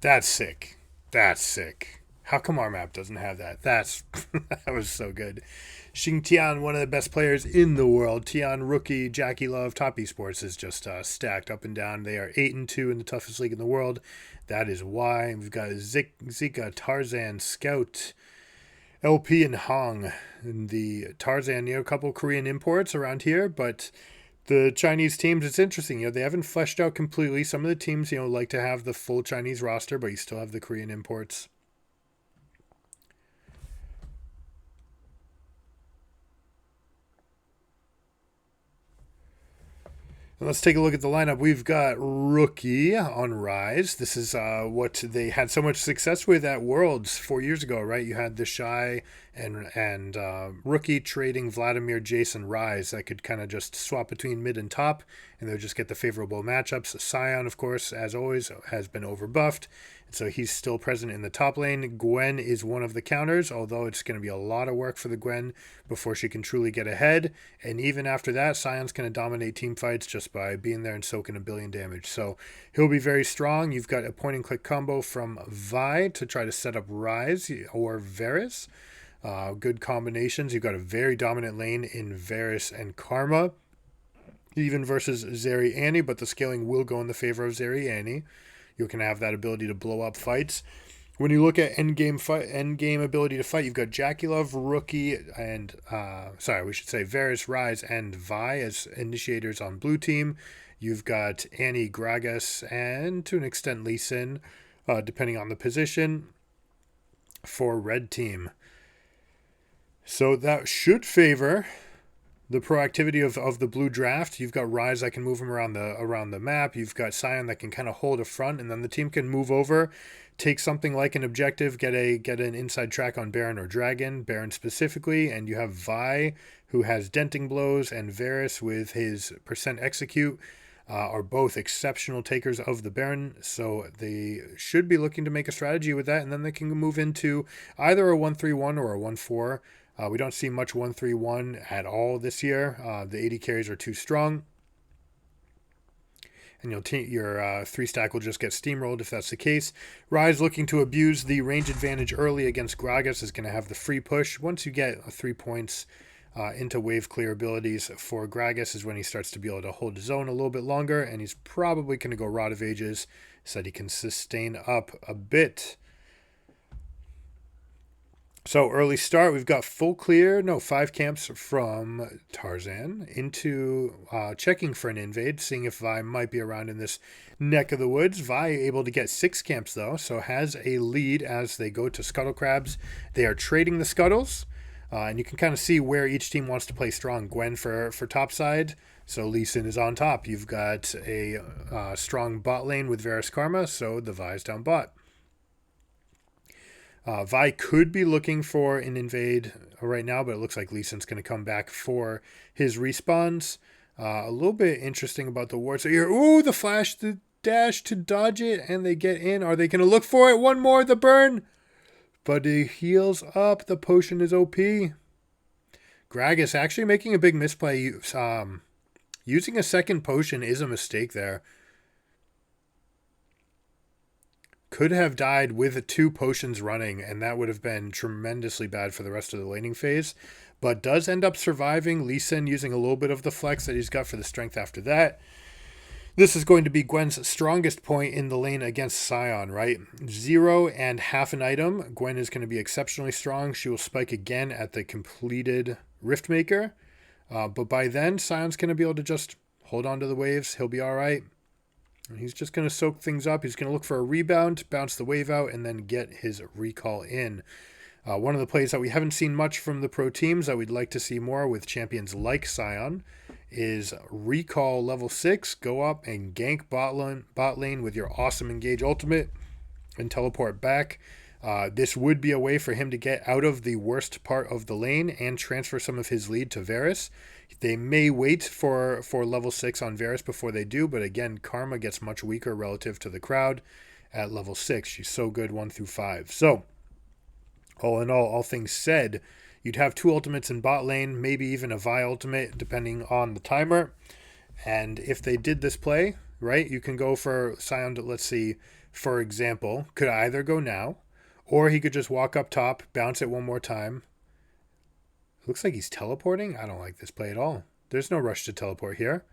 That's sick. That's sick. How come our map doesn't have that? That was so good. Xing Tian, one of the best players in the world. Tian rookie, Jackie Love, top esports is just stacked up and down. They are 8-2 in the toughest league in the world. That is why we've got Zika, Tarzan, Scout, LP, and Hong. And the Tarzan, a couple Korean imports around here, but the Chinese teams, it's interesting. They haven't fleshed out completely. Some of the teams, like to have the full Chinese roster, but you still have the Korean imports. And let's take a look at the lineup. We've got Rookie on Rise. This is what they had so much success with at Worlds 4 years ago, right? You had the Shy and Rookie trading Vladimir, Jason, Rise. That could kind of just swap between mid and top, and they'll just get the favorable matchups. Sion, of course, as always, has been overbuffed, so he's still present in the top lane. Gwen is one of the counters, although it's going to be a lot of work for the Gwen before she can truly get ahead. And even after that, Sion's going to dominate team fights just by being there and soaking a billion damage. So he'll be very strong. You've got a point and click combo from Vi to try to set up Rise or Varus. Good combinations. You've got a very dominant lane in Varus and Karma, even versus Zeri Annie, but the scaling will go in the favor of Zeri Annie. You can have that ability to blow up fights. When you look at endgame ability to fight, you've got Jackie Love, Rookie, and Varus, Rise, and Vi as initiators on blue team. You've got Annie, Gragas, and to an extent Lee-Sin, depending on the position, for red team. So that should favor the proactivity of the blue draft. You've got Rise that can move him around the map. You've got Sion that can kind of hold a front, and then the team can move over, take something like an objective, get an inside track on Baron or Dragon, Baron specifically, and you have Vi, who has denting blows, and Varus with his percent execute, are both exceptional takers of the Baron, so they should be looking to make a strategy with that, and then they can move into either a 1-3-1 or a 1-4. We don't see much 1-3-1 at all this year. The 80 carries are too strong. And your 3-stack will just get steamrolled if that's the case. Rise, looking to abuse the range advantage early against Gragas, is going to have the free push. Once you get 3 points into wave clear abilities for Gragas is when he starts to be able to hold his own a little bit longer, and he's probably going to go Rod of Ages so that he can sustain up a bit. So early start, we've got 5 camps from Tarzan into checking for an invade, seeing if Vi might be around in this neck of the woods. Vi able to get 6 camps though, so has a lead as they go to Scuttle Crabs. They are trading the Scuttles, and you can kind of see where each team wants to play strong. Gwen for top side, so Lee-Sin is on top. You've got a strong bot lane with Varus Karma, so the Vi's down bot. Vi could be looking for an invade right now, but it looks like Lee-Sin's going to come back for his respawns. A little bit interesting about the ward. So here, the flash, the dash to dodge it, and they get in. Are they going to look for it? One more, the burn. But he heals up. The potion is OP. Gragas actually making a big misplay. Using a second potion is a mistake there. Could have died with 2 potions running, and that would have been tremendously bad for the rest of the laning phase, but does end up surviving. Lee-Sin using a little bit of the flex that he's got for the strength after that. This is going to be Gwen's strongest point in the lane against Sion, right? 0 and half an item. Gwen is going to be exceptionally strong. She will spike again at the completed Riftmaker, but by then, Sion's going to be able to just hold on to the waves. He'll be all right. He's just going to soak things up. He's going to look for a rebound, bounce the wave out, and then get his recall in. One of the plays that we haven't seen much from the pro teams that we'd like to see more with champions like Sion is recall level 6, go up and gank bot lane with your awesome engage ultimate and teleport back. This would be a way for him to get out of the worst part of the lane and transfer some of his lead to Varus. They may wait for level 6 on Varus before they do, but again, Karma gets much weaker relative to the crowd at level 6. She's so good 1 through 5. So, all in all things said, you'd have 2 ultimates in bot lane, maybe even a Vi ultimate, depending on the timer. And if they did this play, right, you can go for Sion, let's see, for example, could either go now, or he could just walk up top, bounce it one more time. It looks like he's teleporting. I don't like this play at all. There's no rush to teleport here.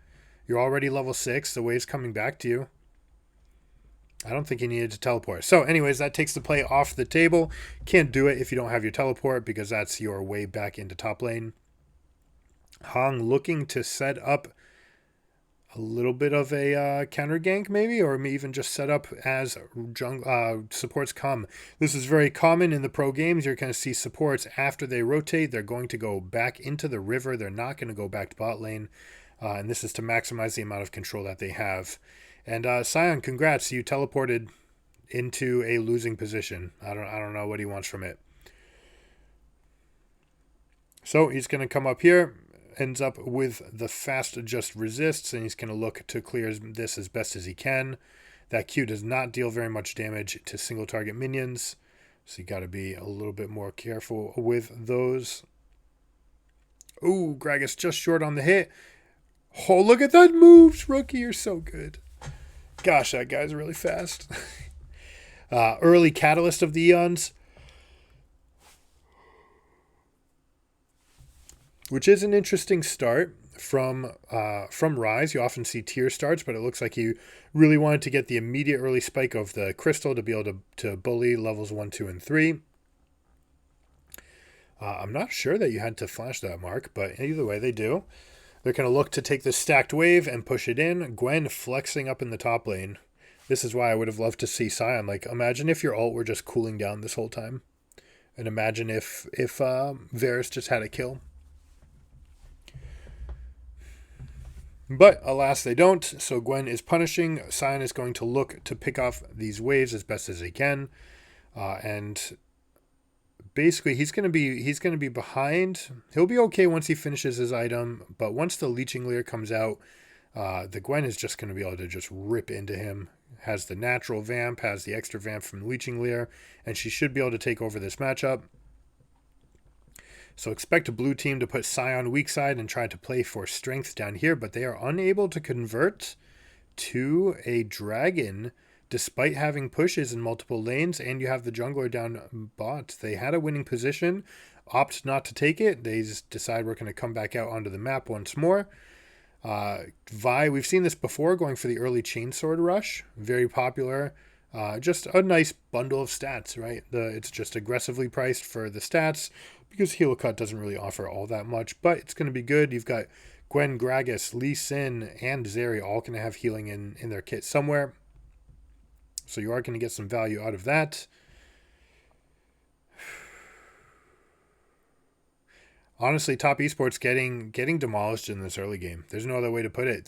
You're already level 6. The wave's coming back to you. I don't think he needed to teleport. So anyways, that takes the play off the table. Can't do it if you don't have your teleport because that's your way back into top lane. Hong looking to set up a little bit of a counter gank maybe, or even just set up as supports come. This is very common in the pro games. You're going to see supports after they rotate. They're going to go back into the river. They're not going to go back to bot lane. And this is to maximize the amount of control that they have. And Sion, congrats. You teleported into a losing position. I don't know what he wants from it. So he's going to come up here. Ends up with the fast adjust resists, and he's going to look to clear this as best as he can. That Q does not deal very much damage to single target minions, so you got to be a little bit more careful with those. Ooh, Gragas just short on the hit. Oh, look at that moves, Rookie. You're so good. Gosh, that guy's really fast. Early catalyst of the Eons, which is an interesting start from Rise. You often see tier starts, but it looks like he really wanted to get the immediate early spike of the crystal to be able to bully levels 1, 2, and 3. I'm not sure that you had to flash that, Mark, but either way, they do. They're going to look to take this stacked wave and push it in. Gwen flexing up in the top lane. This is why I would have loved to see Sion. Like, imagine if your ult were just cooling down this whole time. And imagine if Varus just had a kill. But alas, they don't. So Gwen is punishing. Sion is going to look to pick off these waves as best as he can. And basically, he's going to be behind. He'll be okay once he finishes his item, but once the Leeching Leer comes out, the Gwen is just going to be able to just rip into him. Has the natural vamp, has the extra vamp from Leeching Leer, and she should be able to take over this matchup. So expect a blue team to put Sion weak side and try to play for strength down here, but they are unable to convert to a dragon despite having pushes in multiple lanes, and you have the jungler down bot. They had a winning position, opt not to take it. They just decide we're going to come back out onto the map once more. Vi, we've seen this before, going for the early chainsword rush. Very popular. Just a nice bundle of stats, right? It's just aggressively priced for the stats because Heal Cut doesn't really offer all that much, but it's going to be good. You've got Gwen, Gragas, Lee Sin, and Zeri all going to have healing in their kit somewhere. So you are going to get some value out of that. Honestly, top esports getting demolished in this early game. There's no other way to put it.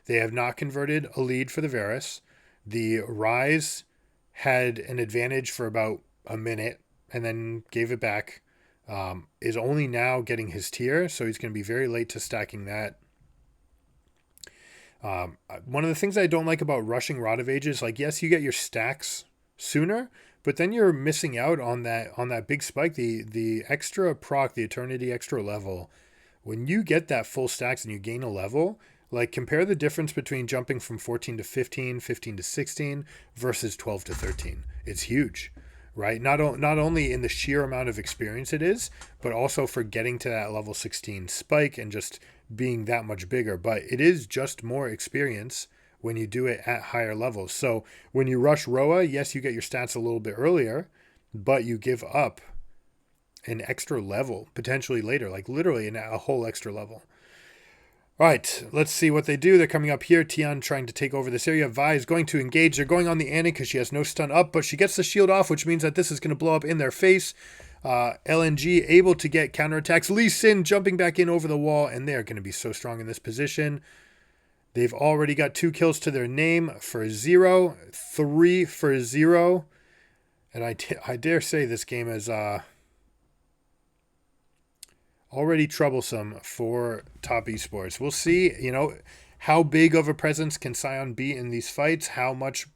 They have not converted a lead for the Varus. The Rise had an advantage for about a minute and then gave it back. Is only now getting his tier, so he's going to be very late to stacking that. One of the things I don't like about rushing Rod of Ages, like, yes, you get your stacks sooner, but then you're missing out on that big spike, the extra proc, the Eternity extra level. When you get that full stacks and you gain a level, like, compare the difference between jumping from 14 to 15, 15 to 16 versus 12 to 13. It's huge, right? Not only in the sheer amount of experience it is, but also for getting to that level 16 spike and just being that much bigger. But it is just more experience when you do it at higher levels. So when you rush Roa, yes, you get your stats a little bit earlier, but you give up an extra level potentially later, like literally a whole extra level. All right, let's see what they do. They're coming up here. Tian trying to take over this area. Vi is going to engage. They're going on the Annie because she has no stun up, but she gets the shield off, which means that this is going to blow up in their face. LNG able to get counterattacks. Lee Sin jumping back in over the wall, and they're going to be so strong in this position. They've already got 2 kills to their name for 0, 3 for 0. And I dare say this game is already troublesome for top esports. We'll see, how big of a presence can Sion be in these fights? How much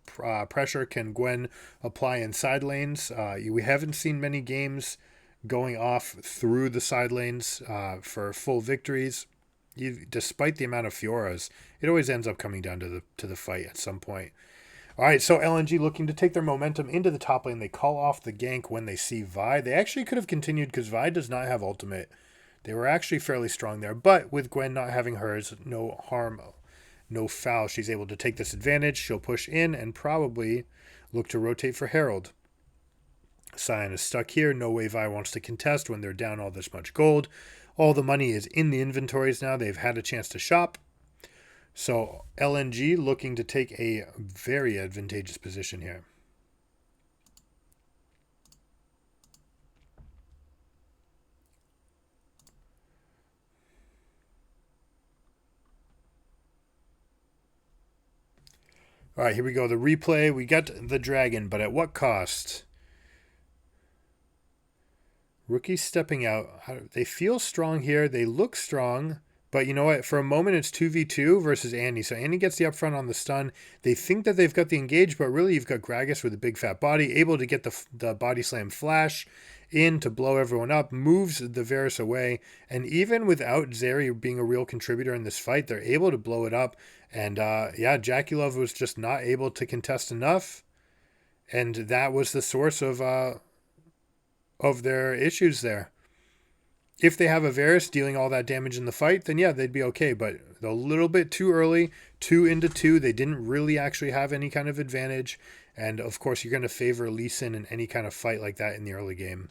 pressure can Gwen apply in side lanes? We haven't seen many games going off through the side lanes for full victories. Despite the amount of Fioras, it always ends up coming down to the fight at some point. All right, so LNG looking to take their momentum into the top lane. They call off the gank when they see Vi. They actually could have continued because Vi does not have ultimate. They were actually fairly strong there, but with Gwen not having hers, no harm, no foul. She's able to take this advantage. She'll push in and probably look to rotate for Herald. Sion is stuck here. No way Vi wants to contest when they're down all this much gold. All the money is in the inventories now. They've had a chance to shop. So LNG looking to take a very advantageous position here. All right, here we go. The replay. We got the dragon, but at what cost? Rookie stepping out. They feel strong here. They look strong. But you know what? For a moment, it's 2v2 versus Annie. So Annie gets the upfront on the stun. They think that they've got the engage, but really you've got Gragas with a big fat body, able to get the body slam flash in to blow everyone up, moves the Varus away. And even without Zeri being a real contributor in this fight, they're able to blow it up. And yeah, Jackie Love was just not able to contest enough. And that was the source of their issues there. If they have a Varus dealing all that damage in the fight, then yeah, they'd be okay. But a little bit too early, 2 into 2. They didn't really actually have any kind of advantage. And of course, you're going to favor Lee Sin in any kind of fight like that in the early game.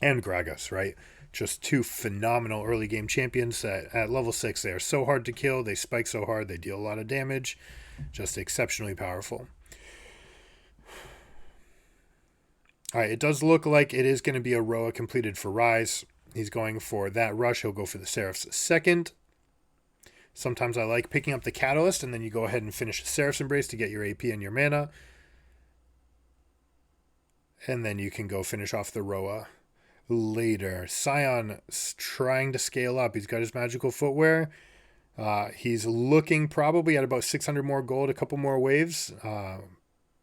And Gragas, right? Just 2 phenomenal early game champions at level 6. They are so hard to kill. They spike so hard. They deal a lot of damage. Just exceptionally powerful. All right, it does look like it is going to be a Roa completed for Rise. He's going for that rush. He'll go for the Seraph's second. Sometimes I like picking up the Catalyst, and then you go ahead and finish the Seraph's Embrace to get your AP and your mana. And then you can go finish off the Roa later. Sion trying to scale up. He's got his magical footwear. He's looking probably at about 600 more gold, a couple more waves, a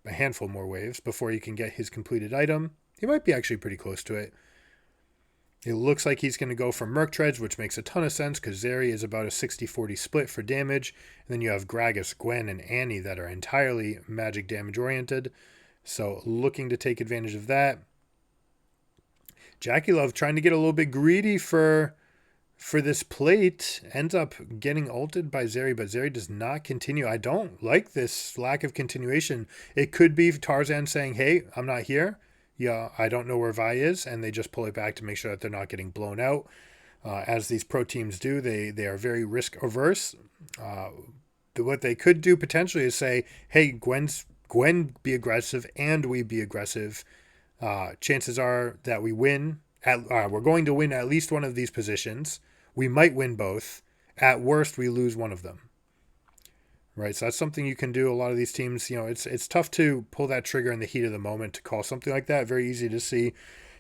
handful more waves before he can get his completed item. He might be actually pretty close to it. It looks like he's going to go for Merc Treads, which makes a ton of sense because Zeri is about a 60-40 split for damage. And then you have Gragas, Gwen, and Annie that are entirely magic damage oriented. So looking to take advantage of that. Jackie Love trying to get a little bit greedy for this plate. Ends up getting ulted by Zeri, but Zeri does not continue. I don't like this lack of continuation. It could be Tarzan saying, hey, I'm not here. Yeah, I don't know where Vi is, and they just pull it back to make sure that they're not getting blown out. As these pro teams do, they are very risk averse. What they could do potentially is say, hey, Gwen be aggressive and we be aggressive. Chances are that we win. We're going to win at least one of these positions. We might win both. At worst, we lose one of them. Right, so that's something you can do. A lot of these teams, it's tough to pull that trigger in the heat of the moment to call something like that. Very easy to see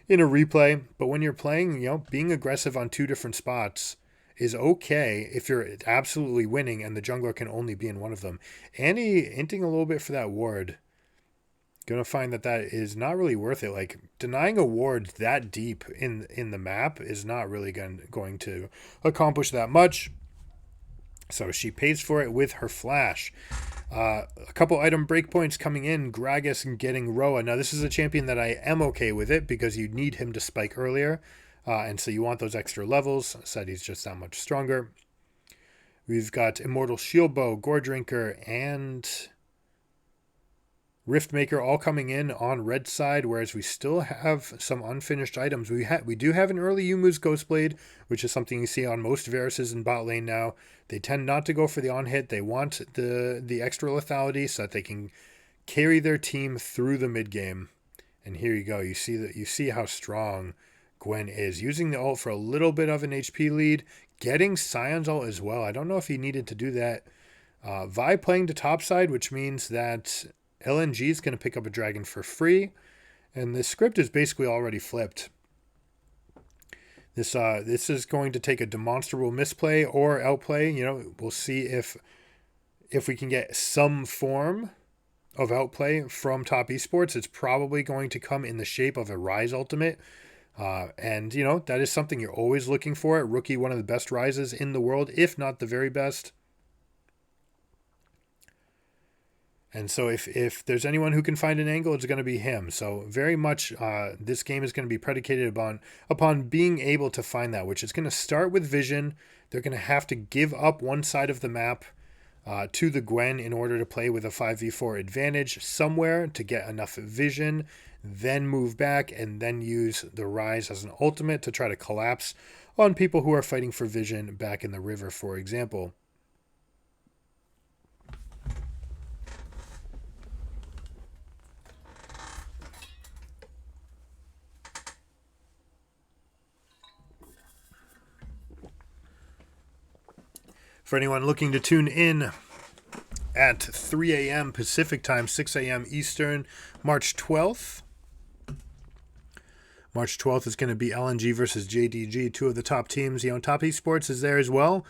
in a replay. But when you're playing, being aggressive on 2 different spots is okay if you're absolutely winning and the jungler can only be in one of them. Annie hinting a little bit for that ward. Gonna find that is not really worth it. Like, denying a ward that deep in the map is not really going to accomplish that much. So she pays for it with her flash. A couple item breakpoints coming in. Gragas getting Roa. Now, this is a champion that I am okay with it because you need him to spike earlier. And so you want those extra levels. Said he's just that much stronger. We've got Immortal Shieldbow, Gore Drinker, and Riftmaker all coming in on red side, whereas we still have some unfinished items. We do have an early Yumu's Ghostblade, which is something you see on most Varuses in bot lane now. They tend not to go for the on-hit. They want the extra lethality so that they can carry their team through the mid-game. And here you go. You see how strong Gwen is. Using the ult for a little bit of an HP lead. Getting Sion's ult as well. I don't know if he needed to do that. Vi playing to top side, which means that LNG is going to pick up a dragon for free, and the script is basically already flipped. This is going to take a demonstrable misplay or outplay. We'll see if we can get some form of outplay from top esports. It's probably going to come in the shape of a Rise ultimate. And that is something you're always looking for. Rookie, one of the best Rises in the world, if not the very best. And so if there's anyone who can find an angle, it's going to be him. So very much this game is going to be predicated upon being able to find that, which is going to start with vision. They're going to have to give up one side of the map to the Gwen in order to play with a 5v4 advantage somewhere to get enough vision, then move back and then use the Rise as an ultimate to try to collapse on people who are fighting for vision back in the river, for example. For anyone looking to tune in at 3 a.m. Pacific time, 6 a.m. Eastern, March 12th. March 12th is going to be LNG versus JDG, two of the top teams. Top eSports is there as well.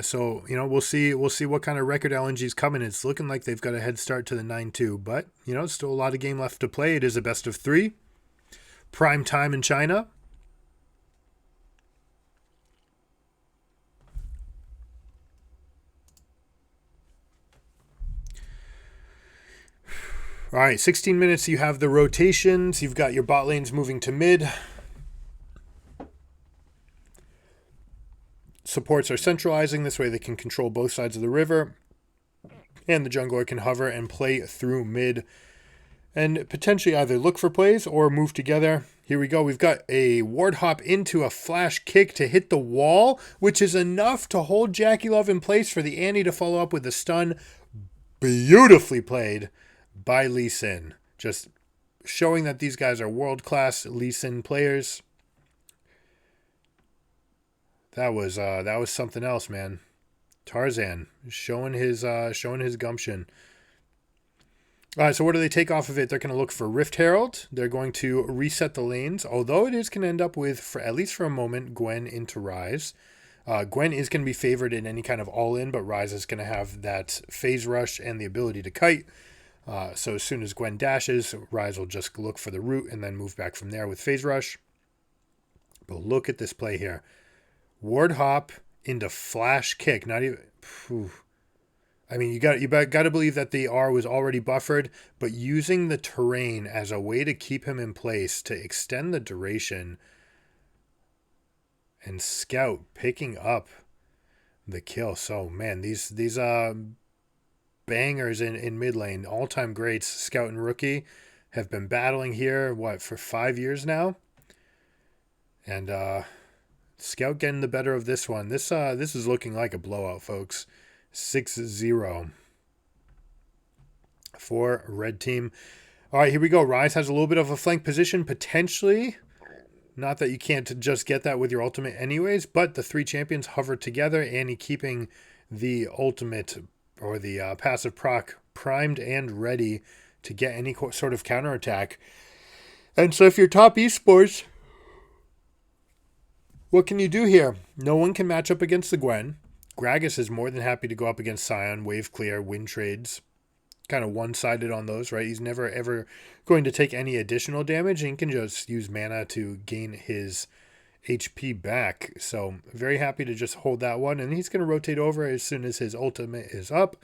So we'll see what kind of record LNG's coming. It's looking like they've got a head start to the 9-2, but still a lot of game left to play. It is a best of 3. Prime time in China. All right, 16 minutes, you have the rotations. You've got your bot lanes moving to mid. Supports are centralizing. This way they can control both sides of the river. And the jungler can hover and play through mid and potentially either look for plays or move together. Here we go. We've got a ward hop into a flash kick to hit the wall, which is enough to hold Jackie Love in place for the Annie to follow up with a stun. Beautifully played by Li-Ning. Just showing that these guys are world-class Li-Ning players. That was something else, man. Tarzan showing his gumption. All right, so what do they take off of it? They're going to look for Rift Herald. They're going to reset the lanes, although it is going to end up with, at least for a moment, Gwen into Rise. Gwen is going to be favored in any kind of all-in, but Rise is going to have that phase rush and the ability to kite. So as soon as Gwen dashes, Rise will just look for the route and then move back from there with phase rush. But look at this play here. Ward hop into flash kick. Not even... Whew. I mean, you got to believe that the R was already buffered, but using the terrain as a way to keep him in place to extend the duration, and Scout picking up the kill. So man, these bangers in mid lane, all-time greats, Scout and Rookie, have been battling here for 5 years now, and Scout getting the better of this one. This is looking like a blowout, folks. 6-0 for red team. All right, here we go. Rise has a little bit of a flank position, potentially. Not that you can't just get that with your ultimate anyways, but the 3 champions hover together, Annie keeping the ultimate or the passive proc primed and ready to get any sort of counterattack. And so if you're top eSports, what can you do here? No one can match up against the Gwen. Gragas is more than happy to go up against Sion, wave clear, win trades. Kind of one-sided on those, right? He's never, ever going to take any additional damage, and he can just use mana to gain his HP back. So very happy to just hold that one, and he's going to rotate over as soon as his ultimate is up,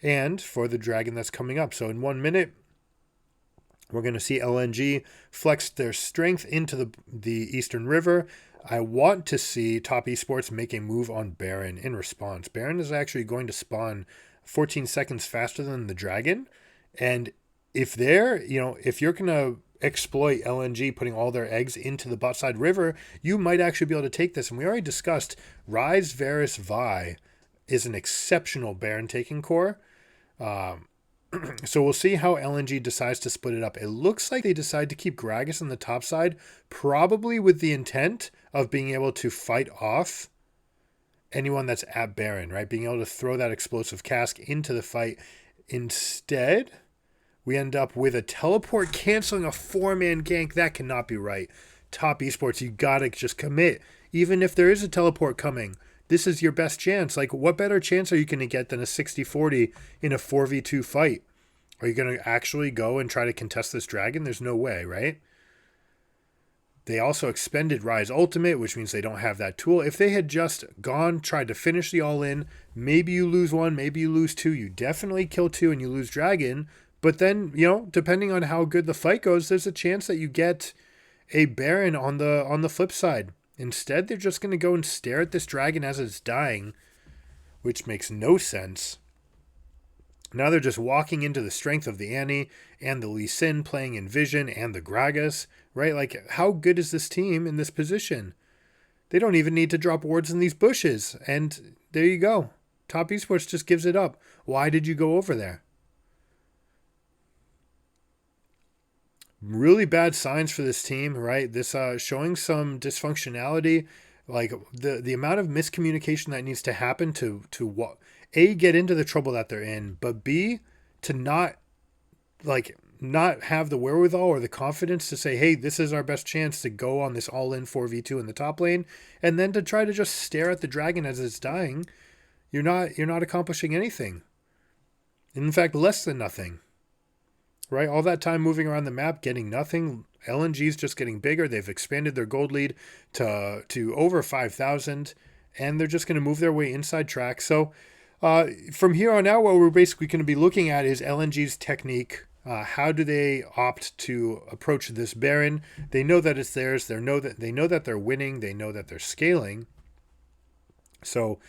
and for the dragon that's coming up. So in 1 minute, we're going to see LNG flex their strength into the Eastern River. I want to see top eSports make a move on Baron in response. Baron is actually going to spawn 14 seconds faster than the dragon. And if you're going to exploit LNG putting all their eggs into the bot side river, you might actually be able to take this. And we already discussed Rise, Varus, Vi is an exceptional Baron taking core. So we'll see how LNG decides to split it up. It looks like they decide to keep Gragas on the top side, probably with the intent of being able to fight off anyone that's at Baron, right? Being able to throw that explosive cask into the fight. Instead, we end up with a teleport canceling a 4-man gank. That cannot be right. Top eSports, you gotta just commit. Even if there is a teleport coming, this is your best chance. Like, what better chance are you going to get than a 60-40 in a 4v2 fight? Are you going to actually go and try to contest this dragon? There's no way, right? They also expended Rise Ultimate, which means they don't have that tool. If they had just tried to finish the all-in, maybe you lose one, maybe you lose two. You definitely kill two and you lose Dragon. But then, depending on how good the fight goes, there's a chance that you get a Baron on the flip side. Instead, they're just going to go and stare at this Dragon as it's dying, which makes no sense. Now they're just walking into the strength of the Annie and the Lee Sin playing in Vision and the Gragas, right? Like, how good is this team in this position? They don't even need to drop wards in these bushes. And there you go. Top Esports just gives it up. Why did you go over there? Really bad signs for this team, right? This showing some dysfunctionality, like the amount of miscommunication that needs to happen to what A, get into the trouble that they're in, but B, to not have the wherewithal or the confidence to say, hey, this is our best chance to go on this all-in 4v2 in the top lane, and then to try to just stare at the Dragon as it's dying. You're not accomplishing anything. In fact, less than nothing. Right? All that time moving around the map, getting nothing. LNG's just getting bigger. They've expanded their gold lead to over 5,000, and they're just going to move their way inside track. So from here on out, what we're basically going to be looking at is LNG's technique. How do they opt to approach this Baron? They know that it's theirs. They know that they're winning. They know that they're scaling. So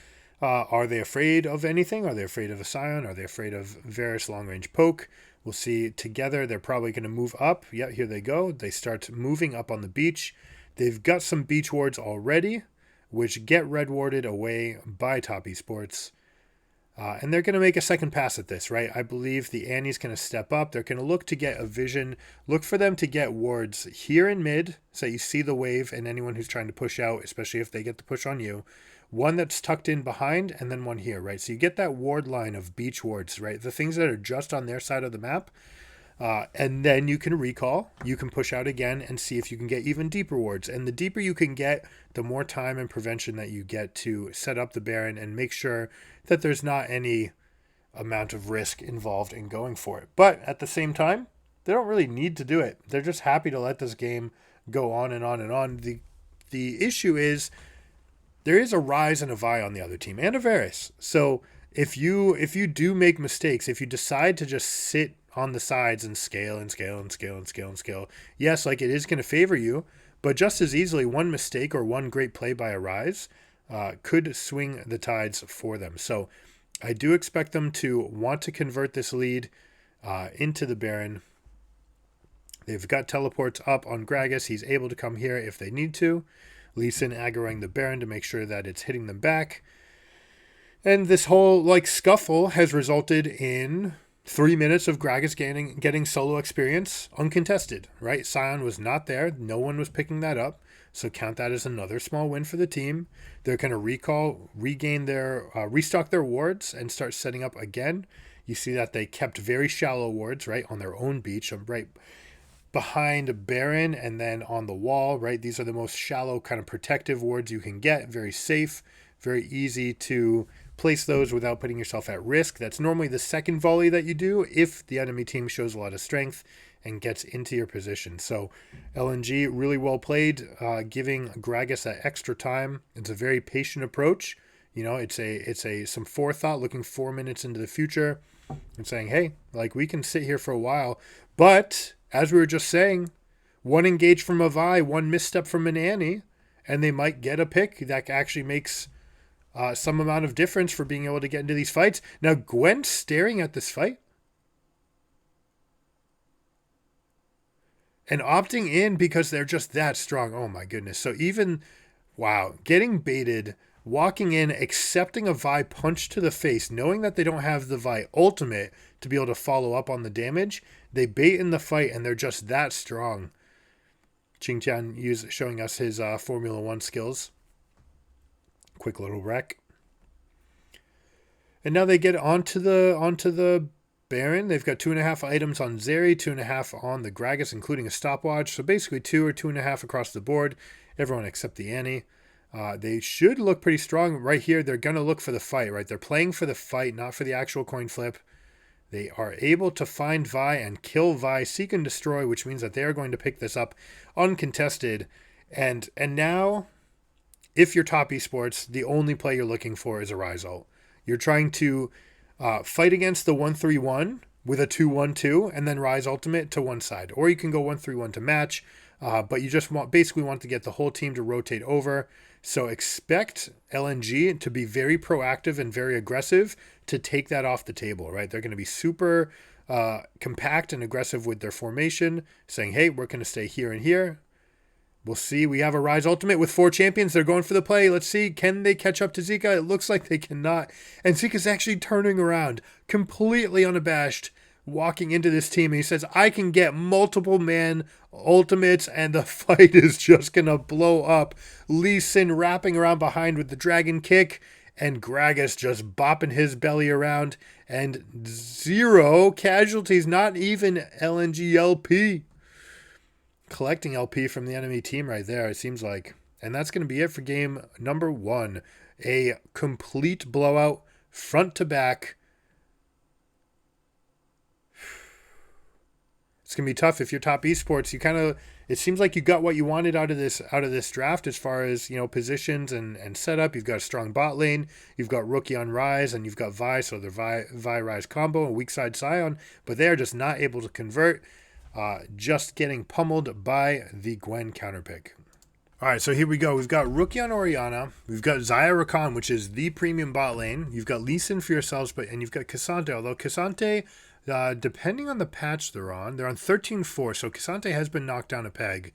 are they afraid of anything? Are they afraid of a Scion? Are they afraid of Varus long-range poke? We'll see. Together, they're probably going to move up. Yeah, here they go. They start moving up on the beach. They've got some beach wards already, which get red warded away by Top Esports. And they're going to make a second pass at this, right? I believe the Annie's going to step up. They're going to look to get a vision. Look for them to get wards here in mid, so you see the wave and anyone who's trying to push out, especially if they get the push on you. One that's tucked in behind, and then one here, right? So you get that ward line of beach wards, right? The things that are just on their side of the map. And then you can recall, you can push out again and see if you can get even deeper wards. And the deeper you can get, the more time and prevention that you get to set up the Baron and make sure that there's not any amount of risk involved in going for it. But at the same time, they don't really need to do it. They're just happy to let this game go on and on and on. The issue is there is a Rise and a Vi on the other team and a Varus. So if you do make mistakes, if you decide to just sit on the sides and scale, yes, like it is going to favor you, but just as easily one mistake or one great play by a Rise could swing the tides for them. So I do expect them to want to convert this lead into the Baron. They've got teleports up on Gragas. He's able to come here if they need to. Lee Sin aggroing the Baron to make sure that it's hitting them back. And this whole scuffle has resulted in 3 minutes of Gragas getting solo experience uncontested, right? Scion was not there. No one was picking that up. So count that as another small win for the team. They're going to restock their wards and start setting up again. You see that they kept very shallow wards, right, on their own beach, right behind Baron and then on the wall, right? These are the most shallow kind of protective wards you can get. Very safe, very easy to place those without putting yourself at risk. That's normally the second volley that you do if the enemy team shows a lot of strength and gets into your position. So LNG really well played, giving Gragas that extra time. It's a very patient approach. It's some forethought, looking 4 minutes into the future and saying, hey, we can sit here for a while. But as we were just saying, one engage from a Vi, one misstep from an Annie, and they might get a pick that actually makes some amount of difference for being able to get into these fights. Now, Gwen's staring at this fight and opting in because they're just that strong. Oh my goodness. So getting baited, walking in, accepting a Vi punch to the face, knowing that they don't have the Vi ultimate to be able to follow up on the damage. They bait in the fight and they're just that strong. Qingtian showing us his Formula 1 skills. Quick little wreck. And now they get onto the Baron. They've got 2.5 items on Zeri, 2.5 on the Gragas, including a stopwatch. So basically 2 or 2.5 across the board. Everyone except the Annie. They should look pretty strong right here. They're going to look for the fight, right? They're playing for the fight, not for the actual coin flip. They are able to find Vi and kill Vi, seek and destroy, which means that they are going to pick this up uncontested. And now, if you're top esports, the only play you're looking for is a Rise ult. You're trying to fight against the 1-3-1 with a 2-1-2 and then Rise ultimate to one side. Or you can go 1-3-1 to match, but you just basically want to get the whole team to rotate over. So expect LNG to be very proactive and very aggressive to take that off the table, right? They're going to be super compact and aggressive with their formation, saying, hey, we're going to stay here and here. We'll see. We have a Rise Ultimate with 4 champions. They're going for the play. Let's see. Can they catch up to Zika? It looks like they cannot. And Zika's actually turning around, completely unabashed, walking into this team. And he says, I can get multiple man ultimates, and the fight is just going to blow up. Li-Ning wrapping around behind with the dragon kick, and Gragas just bopping his belly around. And 0 casualties, not even LNG LP. Collecting LP from the enemy team right there, it seems like. And that's going to be it for game number 1. A complete blowout, front to back. It's going to be tough if you're top esports. It seems like you got what you wanted out of this draft as far as, positions and setup. You've got a strong bot lane. You've got Rookie on Rise, and you've got Vi, so they're Vi Rise combo and weak side Sion, but they are just not able to convert. Just getting pummeled by the Gwen counterpick. All right, so here we go. We've got Rookie on Orianna. We've got Xayah Rakan, which is the premium bot lane. You've got Li-Ning for yourselves, and you've got K'Sante. Although K'Sante, depending on the patch they're on 13-4, so K'Sante has been knocked down a peg.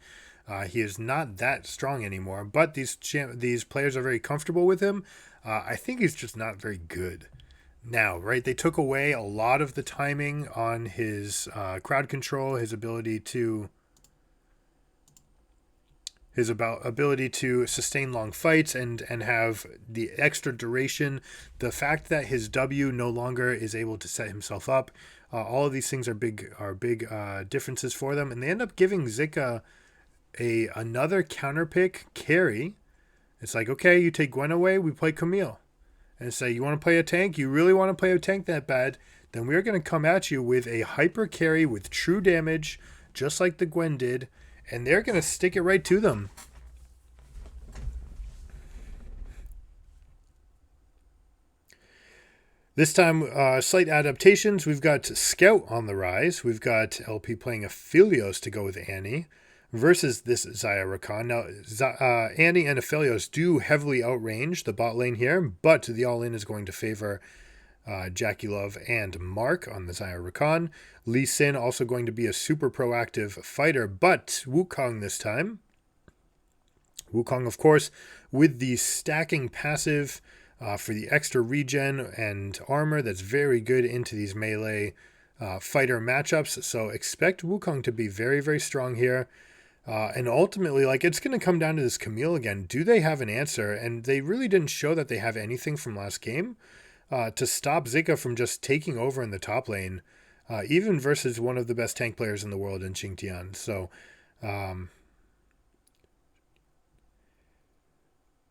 He is not that strong anymore, but these players are very comfortable with him. I think he's just not very good. Now, right, they took away a lot of the timing on his crowd control, his ability to sustain long fights and have the extra duration. The fact that his W no longer is able to set himself up, all of these things are big differences for them, and they end up giving Zika another counterpick carry. It's like, okay, you take Gwen away, we play Camille. And say, you want to play a tank? You really want to play a tank that bad? Then we're going to come at you with a hyper carry with true damage, just like the Gwen did. And they're going to stick it right to them. This time, slight adaptations. We've got Scout on the rise. We've got LP playing Aphelios to go with Annie versus this Xayah Rakan. Now, Annie and Aphelios do heavily outrange the bot lane here, but the all-in is going to favor Jackie Love and Mark on the Xayah Rakan. Li-Ning also going to be a super proactive fighter, but Wukong this time. Wukong, of course, with the stacking passive for the extra regen and armor that's very good into these melee fighter matchups. So expect Wukong to be very, very strong here. And ultimately, it's going to come down to this Camille again. Do they have an answer? And they really didn't show that they have anything from last game to stop Zika from just taking over in the top lane, even versus one of the best tank players in the world in Xingtian. So,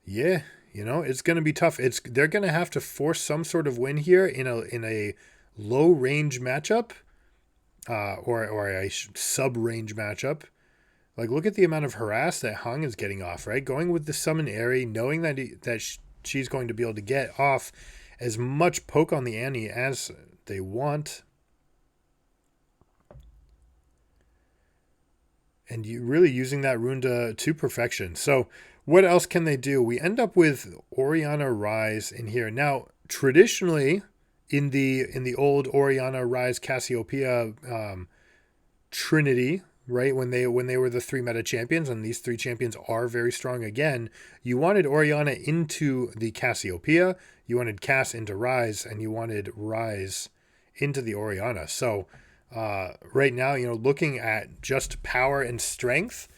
yeah, it's going to be tough. They're going to have to force some sort of win here in a low range matchup, or a sub range matchup. Look at the amount of harass that Hung is getting off, right? Going with the summon Aerie, knowing that she's going to be able to get off as much poke on the Annie as they want. And you really using that rune to perfection. So what else can they do? We end up with Orianna Rise in here. Now, traditionally, in the old Orianna Rise Cassiopeia trinity, right, when they were the 3 meta champions, and these 3 champions are very strong again, you wanted Orianna into the Cassiopeia, you wanted Cass into Rise, and you wanted Rise into the Orianna. So right now, looking at just power and strength,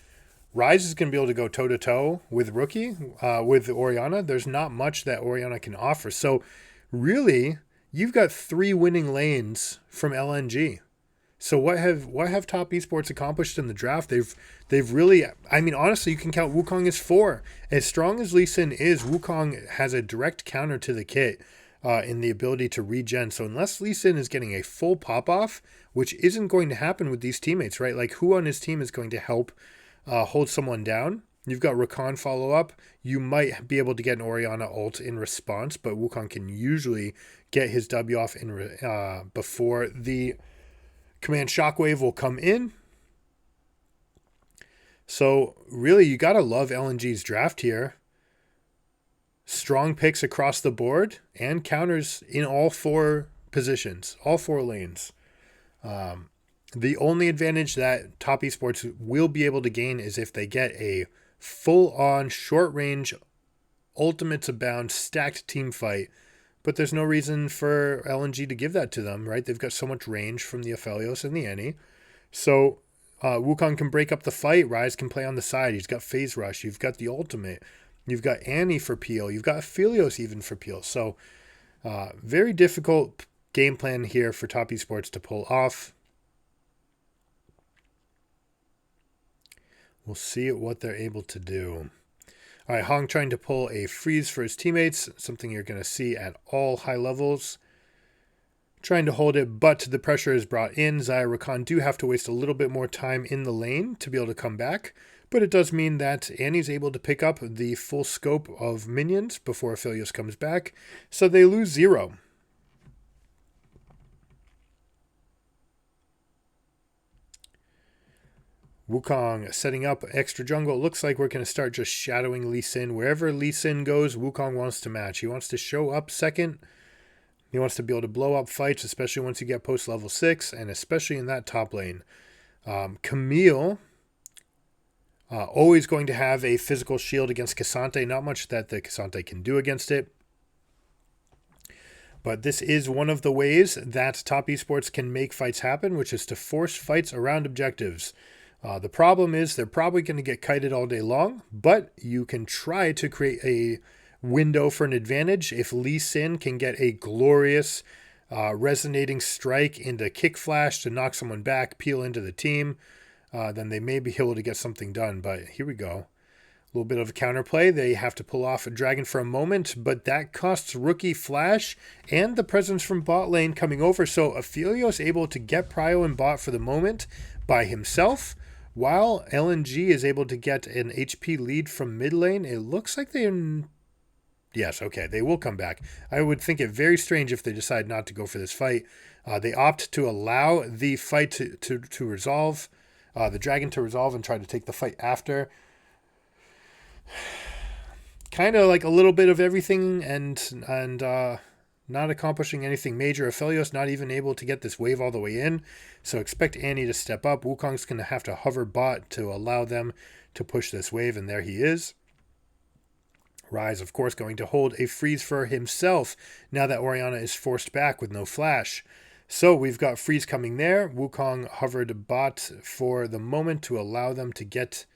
Rise is going to be able to go toe-to-toe with Rookie, with Orianna. There's not much that Orianna can offer. So really, you've got 3 winning lanes from LNG. So what have top esports accomplished in the draft? They've really, honestly, you can count Wukong as 4. As strong as Li-Ning is, Wukong has a direct counter to the kit in the ability to regen. So unless Li-Ning is getting a full pop-off, which isn't going to happen with these teammates, right? Who on his team is going to help hold someone down? You've got Rakan follow up. You might be able to get an Orianna ult in response, but Wukong can usually get his W off before the command shockwave will come in. So really, you got to love LNG's draft here. Strong picks across the board and counters in all 4 positions, all 4 lanes. The only advantage that Top Esports will be able to gain is if they get a full-on, short-range, ultimates abound, stacked team fight. But there's no reason for LNG to give that to them, right? They've got so much range from the Aphelios and the Annie. So Wukong can break up the fight. Ryze can play on the side. He's got Phase Rush. You've got the ultimate. You've got Annie for peel. You've got Aphelios even for peel. So very difficult game plan here for Top Esports to pull off. We'll see what they're able to do. All right, Hong trying to pull a freeze for his teammates, something you're going to see at all high levels. Trying to hold it, but the pressure is brought in. Xayah Rakan do have to waste a little bit more time in the lane to be able to come back, but it does mean that Annie's able to pick up the full scope of minions before Aphelios comes back, so they lose 0. Wukong setting up extra jungle. It looks like we're going to start just shadowing Lee Sin. Wherever Lee Sin goes, Wukong wants to match. He wants to show up second. He wants to be able to blow up fights, especially once you get post level 6, and especially in that top lane. Camille, always going to have a physical shield against K'Sante. Not much that the K'Sante can do against it. But this is one of the ways that Top Esports can make fights happen, which is to force fights around objectives. The problem is they're probably going to get kited all day long, but you can try to create a window for an advantage. If Lee Sin can get a glorious resonating strike into kick flash to knock someone back, peel into the team, then they may be able to get something done. But here we go. A little bit of a counterplay. They have to pull off a dragon for a moment, but that costs Rookie Flash and the presence from bot lane coming over. So Aphelios able to get Prio and bot for the moment by himself, while LNG is able to get an HP lead from mid lane. It looks like they're... Yes, okay, they will come back. I would think it very strange if they decide not to go for this fight. They opt to allow the fight to resolve, the dragon to resolve and try to take the fight after. Kind of like a little bit of everything and not accomplishing anything major. Aphelios not even able to get this wave all the way in. So expect Annie to step up. Wukong's going to have to hover bot to allow them to push this wave, and there he is. Ryze, of course, going to hold a freeze for himself now that Orianna is forced back with no flash. So we've got freeze coming there. Wukong hovered bot for the moment to allow them to get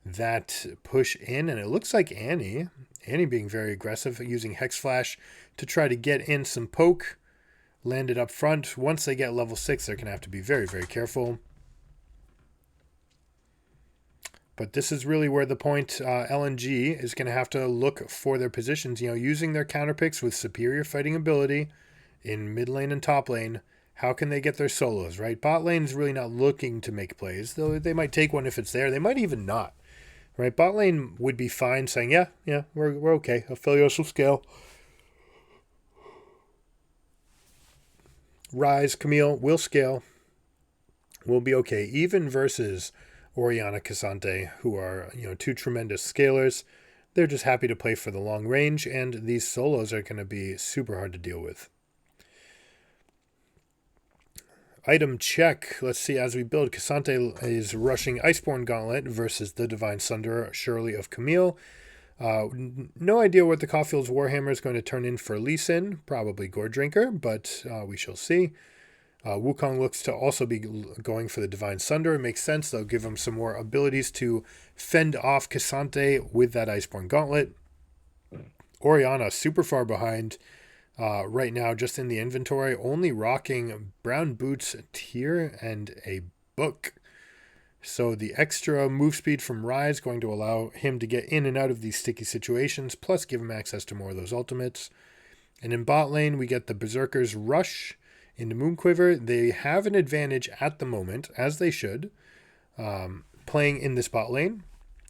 that push in, and it looks like Annie being very aggressive, using Hex Flash to try to get in some poke, landed up front. Once they get level 6, they're going to have to be very, very careful. But this is really where the point LNG is going to have to look for their positions, using their counter picks with superior fighting ability in mid lane and top lane. How can they get their solos, right? Bot lane is really not looking to make plays, though they might take one if it's there. They might even not. Right, bot lane would be fine saying, yeah, we're okay. Aphelios will scale. Ryze, Camille will scale. We'll be okay. Even versus Orianna, K'Sante, who are, 2 tremendous scalers. They're just happy to play for the long range, and these solos are going to be super hard to deal with. Item check. Let's see, as we build, K'Sante is rushing Iceborne Gauntlet versus the Divine Sunderer, Shirley of Camille. No idea what the Caulfield's Warhammer is going to turn in for Lee Sin. Probably Gore Drinker, but we shall see. Wukong looks to also be going for the Divine Sunderer. It makes sense. They'll give him some more abilities to fend off K'Sante with that Iceborne Gauntlet. Orianna super far behind. Right now, just in the inventory, only rocking brown boots, tier, and a book. So the extra move speed from Ryze going to allow him to get in and out of these sticky situations, plus give him access to more of those ultimates. And in bot lane, we get the Berserker's Rush into Moonquiver. They have an advantage at the moment, as they should, playing in this bot lane.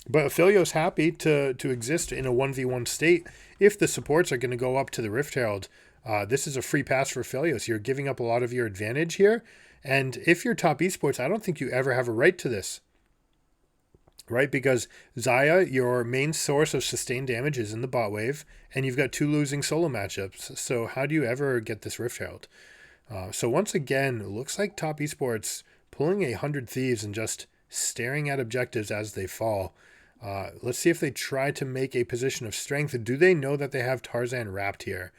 But Aphelios happy to exist in a 1v1 state if the supports are going to go up to the Rift Herald. This is a free pass for Aphelios. You're giving up a lot of your advantage here. And if you're top esports, I don't think you ever have a right to this. Right? Because Xayah, your main source of sustained damage is in the bot wave, and you've got 2 losing solo matchups. So how do you ever get this Rift Herald? So once again, it looks like top esports pulling 100 Thieves and just staring at objectives as they fall. Let's see if they try to make a position of strength. Do they know that they have Tarzan wrapped here?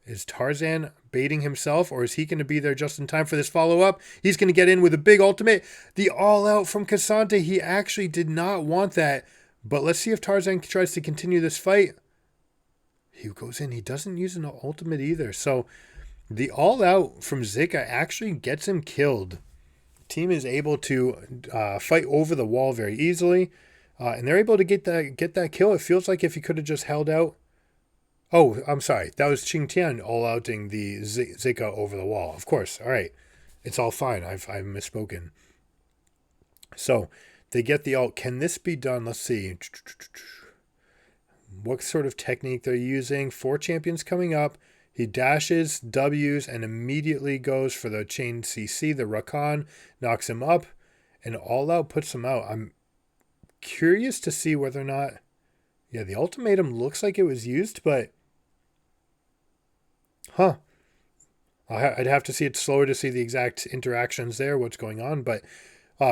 Is Tarzan baiting himself, or is he going to be there just in time for this follow-up? He's going to get in with a big ultimate. The all-out from Cassante. He actually did not want that. But let's see if Tarzan tries to continue this fight. He goes in. He doesn't use an ultimate either. So the all-out from Zika actually gets him killed. Team is able to fight over the wall very easily. And they're able to get that kill. It feels like if he could have just held out. Oh, I'm sorry. That was Qingtian all-outing the Zika over the wall. Of course. All right. It's all fine. I've misspoken. So they get the ult. Can this be done? Let's see. What sort of technique they're using. 4 champions coming up. He dashes, W's, and immediately goes for the chain CC. The Rakan knocks him up, and all-out puts him out. I'm curious to see whether or not... Yeah, the ultimatum looks like it was used, but... Huh. I'd have to see it slower to see the exact interactions there, what's going on. But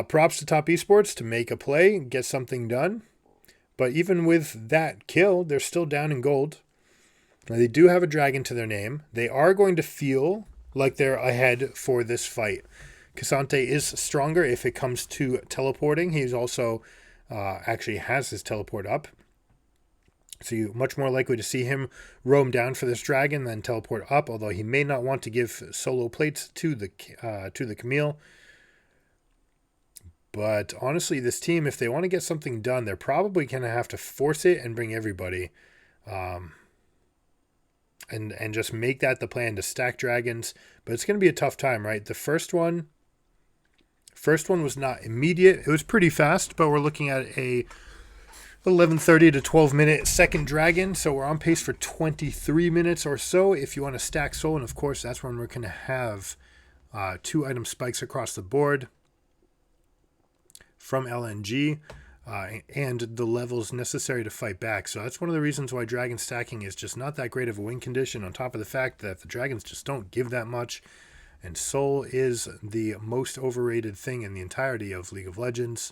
props to Top Esports to make a play, get something done. But even with that kill, they're still down in gold. Now, they do have a dragon to their name. They are going to feel like they're ahead for this fight. Cassante is stronger if it comes to teleporting. He's also actually has his teleport up. So you're much more likely to see him roam down for this dragon than teleport up, although he may not want to give solo plates to the Camille. But honestly, this team, if they want to get something done, they're probably going to have to force it and bring everybody. And just make that the plan to stack dragons. But it's going to be a tough time, right? The first one was not immediate. It was pretty fast, but we're looking at a 11:30 to 12-minute second dragon, so we're on pace for 23 minutes or so if you want to stack soul, and of course that's when we're going to have 2 item spikes across the board from LNG and the levels necessary to fight back. So that's one of the reasons why dragon stacking is just not that great of a win condition, on top of the fact that the dragons just don't give that much, and soul is the most overrated thing in the entirety of League of Legends.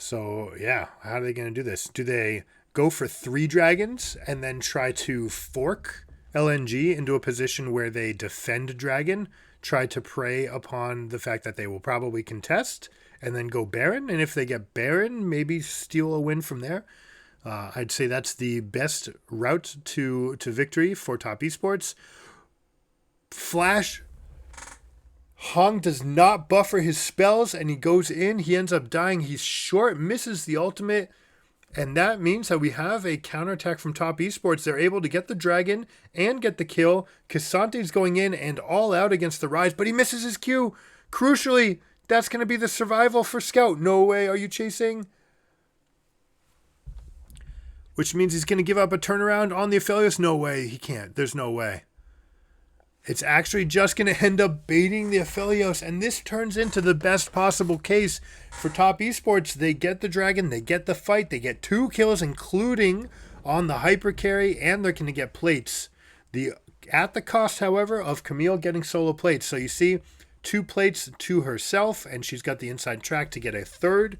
So, yeah, how are they going to do this? Do they go for 3 dragons and then try to fork LNG into a position where they defend dragon, try to prey upon the fact that they will probably contest, and then go Baron? And if they get Baron, maybe steal a win from there? I'd say that's the best route to victory for Top Esports. Flash... Hong does not buffer his spells, and he goes in. He ends up dying. He's short, misses the ultimate, and that means that we have a counterattack from Top Esports. They're able to get the dragon and get the kill. Cassante's going in and all out against the Rise, but he misses his Q. Crucially, that's going to be the survival for Scout. No way are you chasing. Which means he's going to give up a turnaround on the Aphelios. No way. He can't. There's no way. It's actually just going to end up baiting the Aphelios, and this turns into the best possible case for Top Esports. They get the dragon, they get the fight, they get 2 kills, including on the hyper carry, and they're going to get plates. At the cost, however, of Camille getting solo plates. So you see 2 plates to herself, and she's got the inside track to get a 3rd.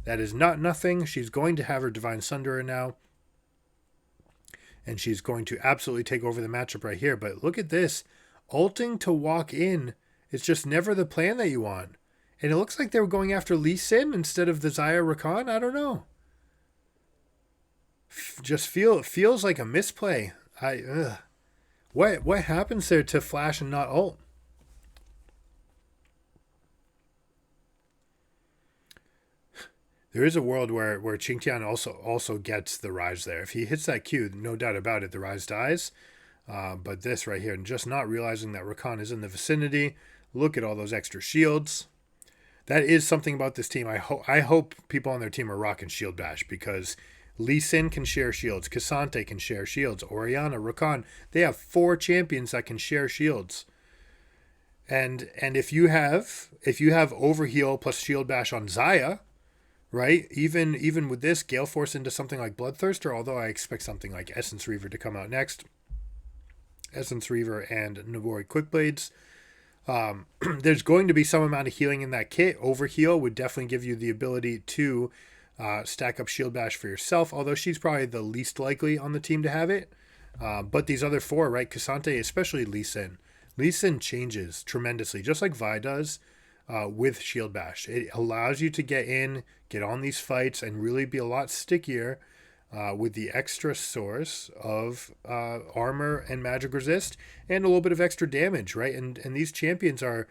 That is not nothing. She's going to have her Divine Sunderer now, and she's going to absolutely take over the matchup right here. But look at this. Ulting to walk in is just never the plan that you want. And it looks like they were going after Lee Sin instead of the Xayah Rakan. I don't know. It feels like a misplay. What happens there to flash and not ult? There is a world where Qingtian also gets the Rise there. If he hits that Q, no doubt about it, the Rise dies. But this right here, and just not realizing that Rakan is in the vicinity. Look at all those extra shields. that is something about this team. I hope people on their team are rocking Shield Bash, because Lee-Sin can share shields, Cassante can share shields, Orianna, Rakan. They have 4 champions that can share shields. And if you have Overheal plus Shield Bash on Xayah, right? Even with this, Gale Force into something like Bloodthirster, although I expect something like Essence Reaver to come out next. Essence Reaver and Navori Quickblades. There's going to be some amount of healing in that kit. Overheal would definitely give you the ability to stack up Shield Bash for yourself, although she's probably the least likely on the team to have it. But these other 4, right? Cassante, especially Lee-Sin. Lee-Sin changes tremendously, just like Vi does with Shield Bash. It allows you to get on these fights, and really be a lot stickier with the extra source of armor and magic resist, and a little bit of extra damage, right? And these champions are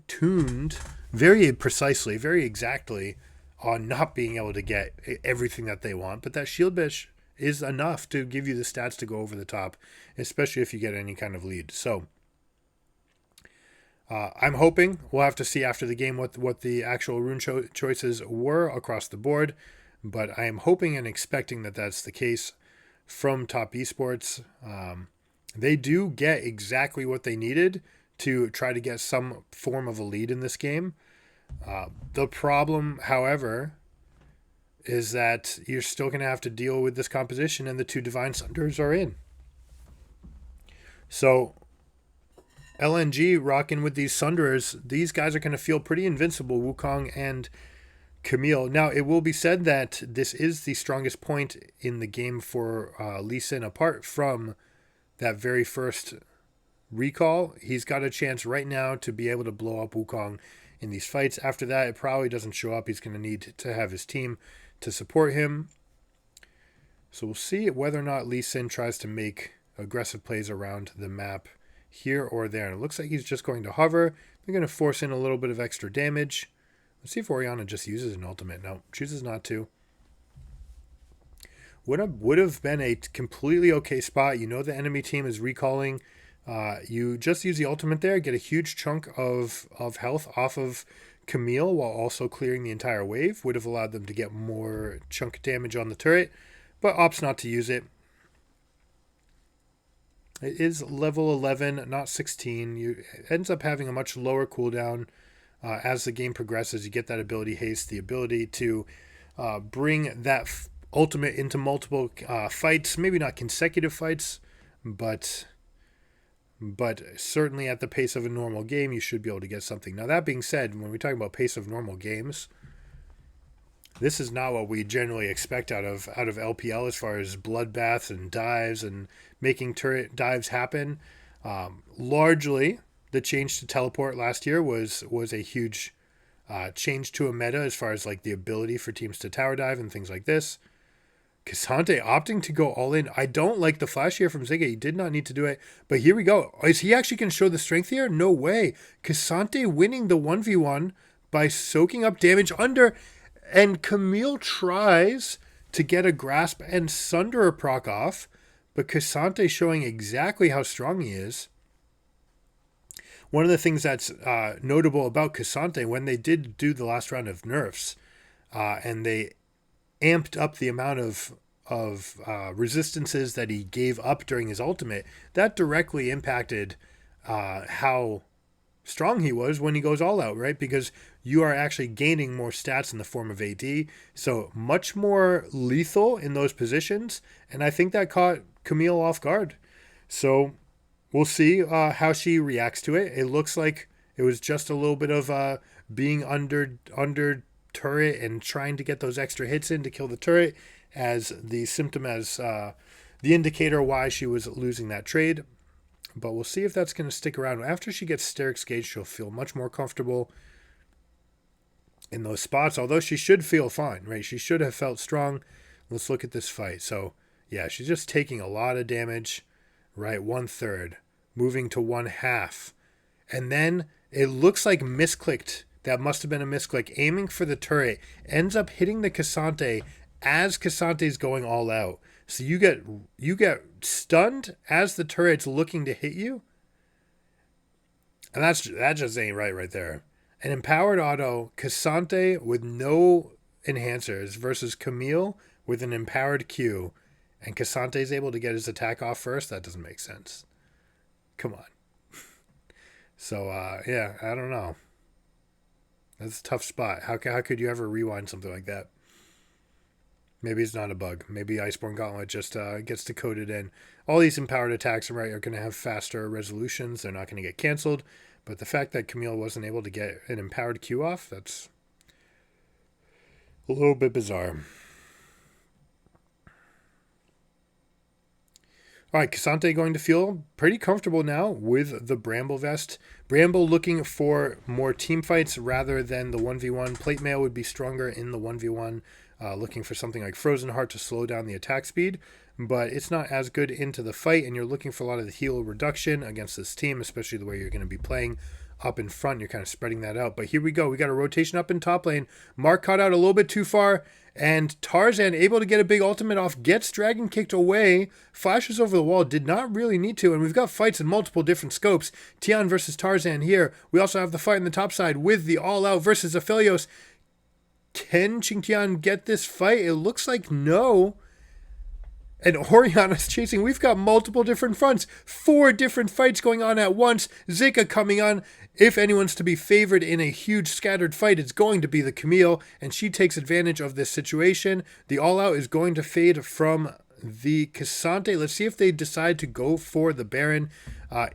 tuned very precisely, very exactly on not being able to get everything that they want, but that Shield Bash is enough to give you the stats to go over the top, especially if you get any kind of lead. So I'm hoping we'll have to see after the game what the actual rune choices were across the board, but I am hoping and expecting that that's the case from Top Esports. They do get exactly what they needed to try to get some form of a lead in this game. The problem, however, is that you're still going to have to deal with this composition, and the 2 Divine Sunders are in. So LNG rocking with these Sunderers, these guys are going to feel pretty invincible, Wukong and Camille. Now, it will be said that this is the strongest point in the game for Lee-Sin. Apart from that very first recall, he's got a chance right now to be able to blow up Wukong in these fights. After that, it probably doesn't show up. He's going to need to have his team to support him. So we'll see whether or not Lee-Sin tries to make aggressive plays around the map here or there. And it looks like he's just going to hover. They're going to force in a little bit of extra damage. Let's see if Orianna just uses an ultimate. No, chooses not to. Would have been a completely okay spot. You know the enemy team is recalling. You just use the ultimate there, get a huge chunk of health off of Camille while also clearing the entire wave. Would have allowed them to get more chunk damage on the turret, but opts not to use it. It is level 11, not 16. It ends up having a much lower cooldown as the game progresses. You get that ability haste, the ability to bring that ultimate into multiple fights. Maybe not consecutive fights, but certainly at the pace of a normal game, you should be able to get something. Now, that being said, when we talk about pace of normal games, this is not what we generally expect out of LPL as far as bloodbaths and dives and making turret dives happen. Largely, the change to teleport last year was a huge change to a meta as far as like the ability for teams to tower dive and things like this. Cassante opting to go all in. I don't like the flash here from Ziggy. He did not need to do it, but here we go. Is he actually going to show the strength here? No way. Cassante winning the 1v1 by soaking up damage under, and Camille tries to get a grasp and sunder a proc off, but Cassante showing exactly how strong he is. One of the things that's notable about Cassante, when they did do the last round of nerfs, and they amped up the amount of resistances that he gave up during his ultimate, that directly impacted how strong he was when he goes all out, right? Because you are actually gaining more stats in the form of AD, so much more lethal in those positions, and I think that caught Camille off guard. So we'll see how she reacts to it. It looks like it was just a little bit of being under turret and trying to get those extra hits in to kill the turret as the symptom, as the indicator why she was losing that trade. But we'll see if that's going to stick around. After she gets Steric's Gauge, she'll feel much more comfortable in those spots, although she should feel fine, right? She should have felt strong. Let's look at this fight. So yeah, she's just taking a lot of damage, right? 1/3, moving to 1/2. And then it looks like misclicked. That must have been a misclick. Aiming for the turret, ends up hitting the Cassante as Cassante's going all out. So you get stunned as the turret's looking to hit you. And that just ain't right there. An empowered auto, Cassante with no enhancers versus Camille with an empowered Q, and Cassante is able to get his attack off first? That doesn't make sense. Come on. So, yeah, I don't know. That's a tough spot. How could you ever rewind something like that? Maybe it's not a bug. Maybe Iceborne Gauntlet just gets decoded in. All these empowered attacks are going to have faster resolutions. They're not going to get canceled. But the fact that Camille wasn't able to get an empowered Q off, that's a little bit bizarre. All right, Cassante going to feel pretty comfortable now with the Bramble vest. Bramble looking for more team fights rather than the 1v1. Plate mail would be stronger in the 1v1, looking for something like Frozen Heart to slow down the attack speed. But it's not as good into the fight, and you're looking for a lot of the heal reduction against this team, especially the way you're going to be playing up in front. You're kind of spreading that out. But here we go. We got a rotation up in top lane. Mark caught out a little bit too far, and Tarzan able to get a big ultimate off, gets dragon kicked away, flashes over the wall, did not really need to, and we've got fights in multiple different scopes. Tian versus Tarzan here. We also have the fight in the top side with the all-out versus Aphelios. Can Qingtian get this fight? It looks like no. And Oriana's chasing. We've got multiple different fronts. 4 different fights going on at once. Zika coming on. If anyone's to be favored in a huge scattered fight, it's going to be the Camille. And she takes advantage of this situation. The all-out is going to fade from the Cassante. Let's see if they decide to go for the Baron.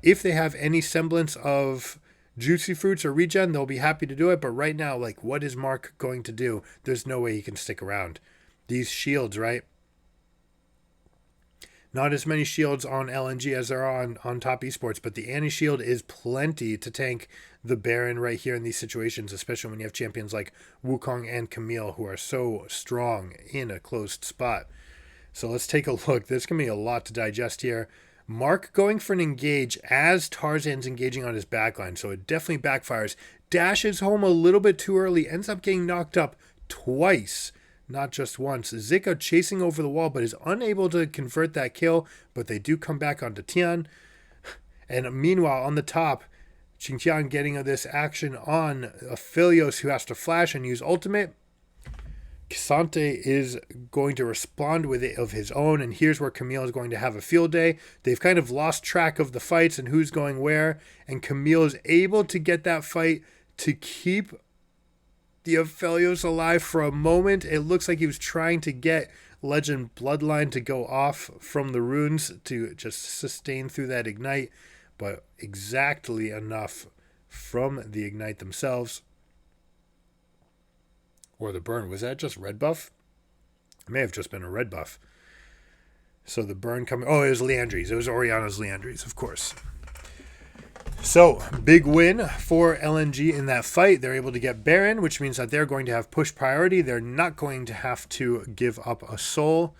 If they have any semblance of juicy fruits or regen, they'll be happy to do it. But right now, like, what is Mark going to do? There's no way he can stick around. These shields, right? Not as many shields on LNG as there are on top esports, but the anti-shield is plenty to tank the Baron right here in these situations, especially when you have champions like Wukong and Camille who are so strong in a closed spot. So let's take a look. There's going to be a lot to digest here. Mark going for an engage as Tarzan's engaging on his backline, so it definitely backfires. Dashes home a little bit too early, ends up getting knocked up twice. Not just once. Zika chasing over the wall, but is unable to convert that kill. But they do come back onto Tian. And meanwhile, on the top, Qingtian getting this action on Aphelios, who has to flash and use ultimate. Cassante is going to respond with it of his own. And here's where Camille is going to have a field day. They've kind of lost track of the fights and who's going where. And Camille is able to get that fight to keep the Aphelios alive for a moment. It looks like he was trying to get Legend Bloodline to go off from the runes to just sustain through that ignite, but exactly enough from the ignite themselves. Or the burn. Was that just red buff? It may have just been a red buff. So the burn coming... Oh, it was Leandri's. It was Oriana's Leandri's, of course. So, big win for LNG in that fight. They're able to get Baron, which means that they're going to have push priority. They're not going to have to give up a soul.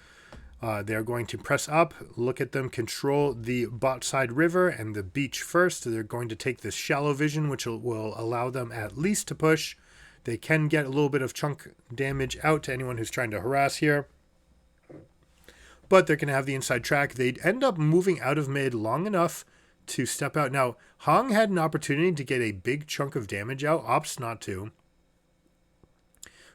They're going to press up, look at them, control the bot side river and the beach first. They're going to take this shallow vision, which will allow them at least to push. They can get a little bit of chunk damage out to anyone who's trying to harass here. But they're going to have the inside track. They'd end up moving out of mid long enough to step out. Now, Hong had an opportunity to get a big chunk of damage out, opts not to.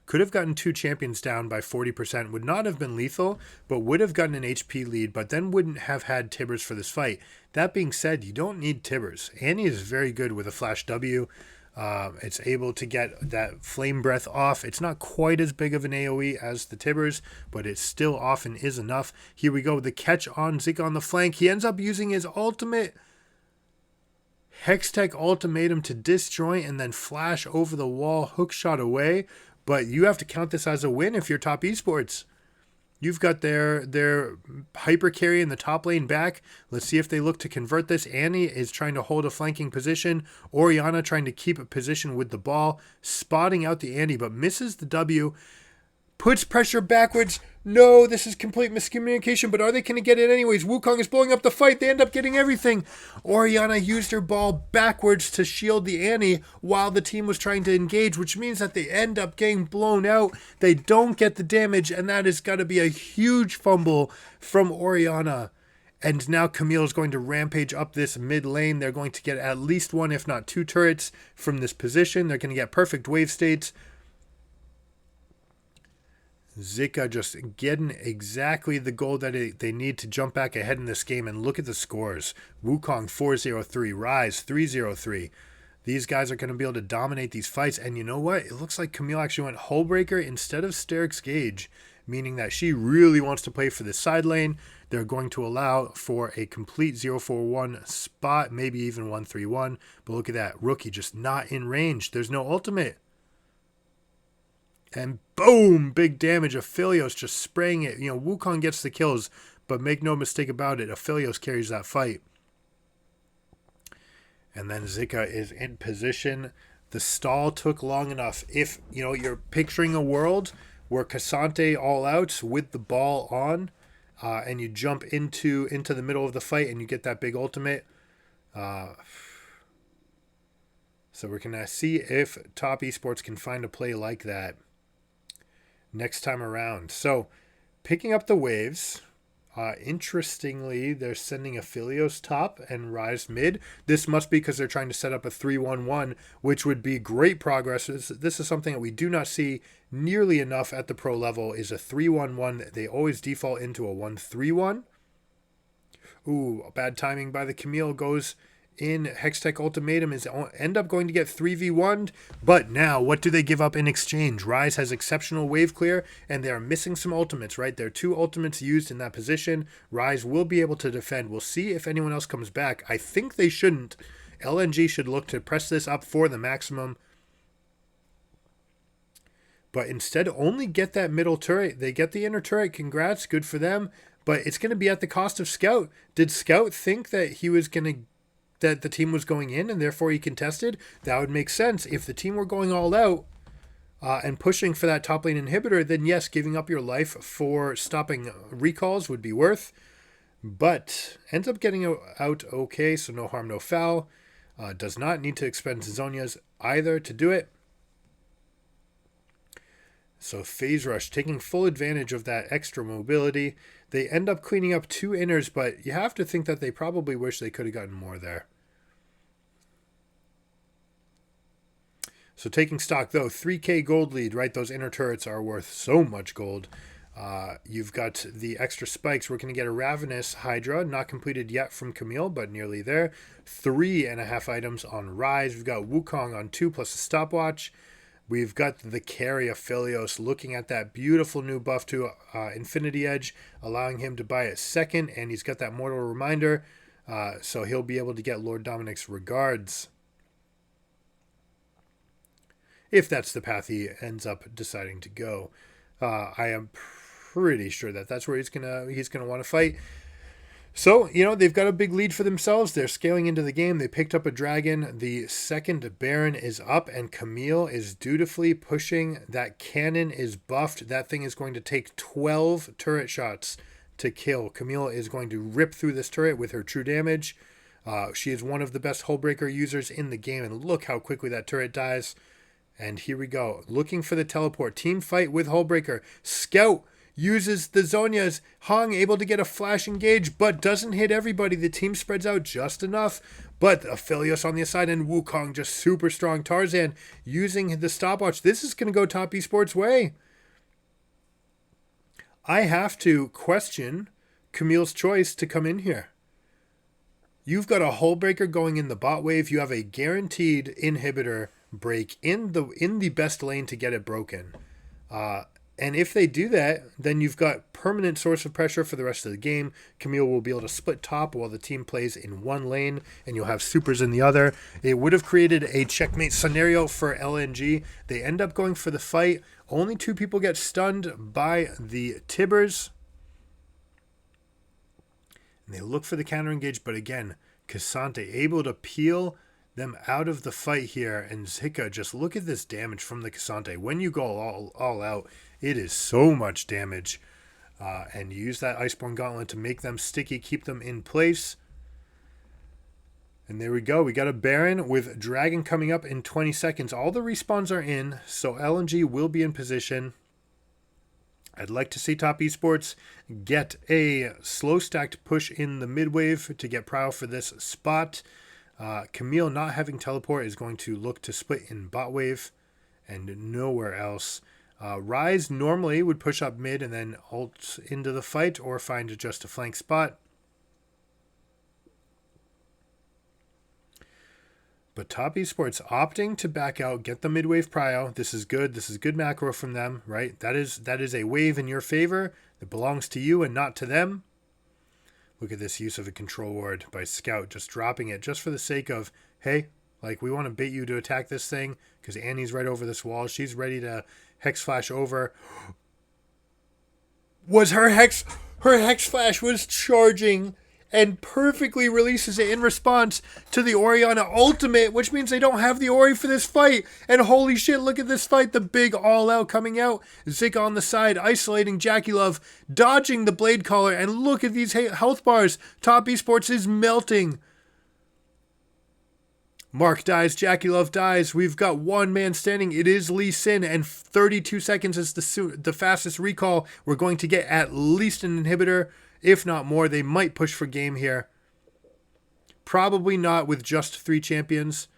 Could have gotten 2 champions down by 40%, would not have been lethal, but would have gotten an HP lead, but then wouldn't have had Tibbers for this fight. That being said, you don't need Tibbers. Annie is very good with a flash W. It's able to get that flame breath off. It's not quite as big of an AoE as the Tibbers, but it still often is enough. Here we go, the catch on Zika on the flank. He ends up using his ultimate Hextech ultimatum to disjoint and then flash over the wall, hook shot away. But you have to count this as a win if you're top esports. You've got their hyper carry in the top lane back. Let's see if they look to convert this. Annie is trying to hold a flanking position. Oriana trying to keep a position with the ball, spotting out the Annie, but misses the W. Puts pressure backwards. No, this is complete miscommunication, but are they going to get it anyways? Wukong is blowing up the fight. They end up getting everything. Oriana used her ball backwards to shield the Annie while the team was trying to engage, which means that they end up getting blown out. They don't get the damage, and that has got to be a huge fumble from Oriana. And now Camille is going to rampage up this mid lane. They're going to get at least one, if not two turrets from this position. They're going to get perfect wave states. Zika just getting exactly the goal that they need to jump back ahead in this game. And look at the scores. Wukong 4-0-3, Rise 3-0-3. These guys are going to be able to dominate these fights. And you know what? It looks like Camille actually went Hullbreaker instead of Sterix Gage, meaning that she really wants to play for the side lane. They're going to allow for a complete 0-4-1 spot, maybe even 1-3-1. But look at that. Rookie just not in range. There's no ultimate. And boom, big damage. Aphelios just spraying it. Wukong gets the kills, but make no mistake about it, Aphelios carries that fight. And then Zika is in position. The stall took long enough. If, you're picturing a world where Cassante all out with the ball on, and you jump into the middle of the fight and you get that big ultimate. So we're going to see if Top Esports can find a play like that next time around. So picking up the waves. Interestingly, they're sending Aphelios top and Rise mid. This must be because they're trying to set up a 3-1-1, which would be great progress. This is something that we do not see nearly enough at the pro level, is a 3-1-1. They always default into a 1-3-1. Ooh, bad timing by the Camille goes in. Hextech Ultimatum is end up going to get 3v1'd, but now what do they give up in exchange? Rise has exceptional wave clear, and they are missing some ultimates, right? There are two ultimates used in that position. Rise will be able to defend. We'll see if anyone else comes back. I think they shouldn't. LNG should look to press this up for the maximum, but instead only get that middle turret. They get the inner turret. Congrats, good for them, but it's going to be at the cost of Scout. Did Scout think that the team was going in and therefore he contested? That would make sense. If the team were going all out and pushing for that top lane inhibitor, then yes, giving up your life for stopping recalls would be worth. But ends up getting out okay, so no harm, no foul. Does not need to expend Zonia's either to do it. So Phase Rush taking full advantage of that extra mobility. They end up cleaning up two inners, but you have to think that they probably wish they could have gotten more there. So taking stock, though, 3k gold lead, right? Those inner turrets are worth so much gold. You've got the extra spikes. We're going to get a Ravenous Hydra, not completed yet from Camille, but nearly there. 3.5 items on Rise. We've got Wukong on 2 plus a stopwatch. We've got the carry Aphelios looking at that beautiful new buff to Infinity Edge, allowing him to buy a second, and he's got that Mortal Reminder, so he'll be able to get Lord Dominic's regards, if that's the path he ends up deciding to go. I am pretty sure that that's where he's gonna want to fight. So, they've got a big lead for themselves. They're scaling into the game. They picked up a dragon. The second Baron is up, and Camille is dutifully pushing. That cannon is buffed. That thing is going to take 12 turret shots to kill. Camille is going to rip through this turret with her true damage. She is one of the best Hullbreaker users in the game, and look how quickly that turret dies. And here we go. Looking for the teleport. Team fight with Hullbreaker. Scout uses the Zonias. Hong able to get a flash engage, but doesn't hit everybody. The team spreads out just enough. But Aphelios on the side and Wukong just super strong. Tarzan using the stopwatch. This is going to go Top Esports way. I have to question Camille's choice to come in here. You've got a Hullbreaker going in the bot wave. You have a guaranteed inhibitor break in the best lane to get it broken. And if they do that, then you've got permanent source of pressure for the rest of the game. Camille will be able to split top while the team plays in one lane, and you'll have supers in the other. It would have created a checkmate scenario for LNG. They end up going for the fight. Only 2 people get stunned by the Tibbers. And they look for the counter engage, but again, Cassante able to peel them out of the fight here. And Zika, just look at this damage from the Cassante. When you go all out, it is so much damage. And you use that Iceborne Gauntlet to make them sticky, keep them in place. And there we go. We got a Baron with Dragon coming up in 20 seconds. All the respawns are in, so LNG will be in position. I'd like to see Top Esports get a slow stacked push in the mid wave to get prio for this spot. Camille not having teleport is going to look to split in bot wave and nowhere else. Rise normally would push up mid and then ult into the fight or find just a flank spot. But Top Esports opting to back out, get the mid-wave prio. This is good. This is good macro from them, right? That is a wave in your favor that belongs to you and not to them. Look at this use of a control ward by Scout, just dropping it just for the sake of, hey, like we want to bait you to attack this thing because Annie's right over this wall. She's ready to hex flash over. Her hex flash was charging and perfectly releases it in response to the Orianna ultimate, which means they don't have the Ori for this fight. And holy shit, look at this fight. The big all-out coming out. Zik on the side, isolating Jackie Love, dodging the Blade Caller, and look at these health bars. Top Esports is melting. Mark dies, Jackie Love dies. We've got one man standing. It is Lee Sin, and 32 seconds is the fastest recall. We're going to get at least an inhibitor. If not more, they might push for game here. Probably not with just 3 champions,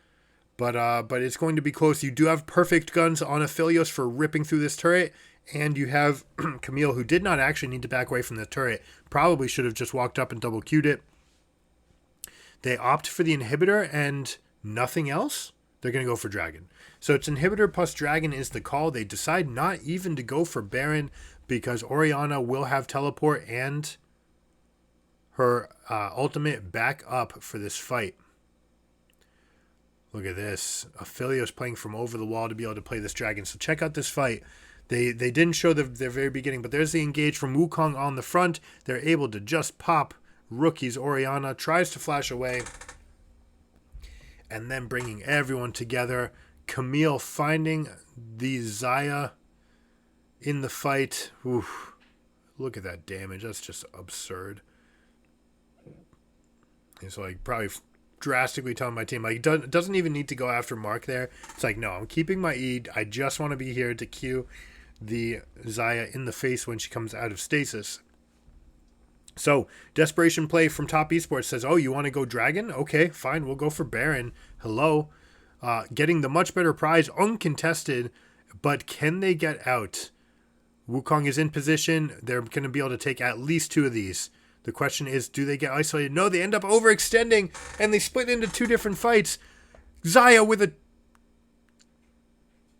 but it's going to be close. You do have perfect guns on Aphelios for ripping through this turret, and you have Camille, who did not actually need to back away from the turret. Probably should have just walked up and double queued it. They opt for the inhibitor and nothing else. They're going to go for Dragon. So it's inhibitor plus Dragon is the call. They decide not even to go for Baron because Orianna will have teleport and her ultimate back up for this fight. Look at this. Aphelios playing from over the wall to be able to play this Dragon. So check out this fight. They didn't show their very beginning, but there's the engage from Wukong on the front. They're able to just pop Rookie's Orianna. Tries to flash away. And then bringing everyone together. Camille finding the Xayah in the fight. Oof. Look at that damage. That's just absurd. It's like probably drastically telling my team, like, doesn't even need to go after Mark there. It's like, no, I'm keeping my E. I just want to be here to cue the Xayah in the face when she comes out of stasis. So, desperation play from Top Esports says, oh, you want to go Dragon? Okay, fine, we'll go for Baron. Hello. Getting the much better prize, uncontested, but can they get out? Wukong is in position. They're going to be able to take at least 2 of these. The question is, do they get isolated? No, they end up overextending, and they split into 2 different fights. Xayah with a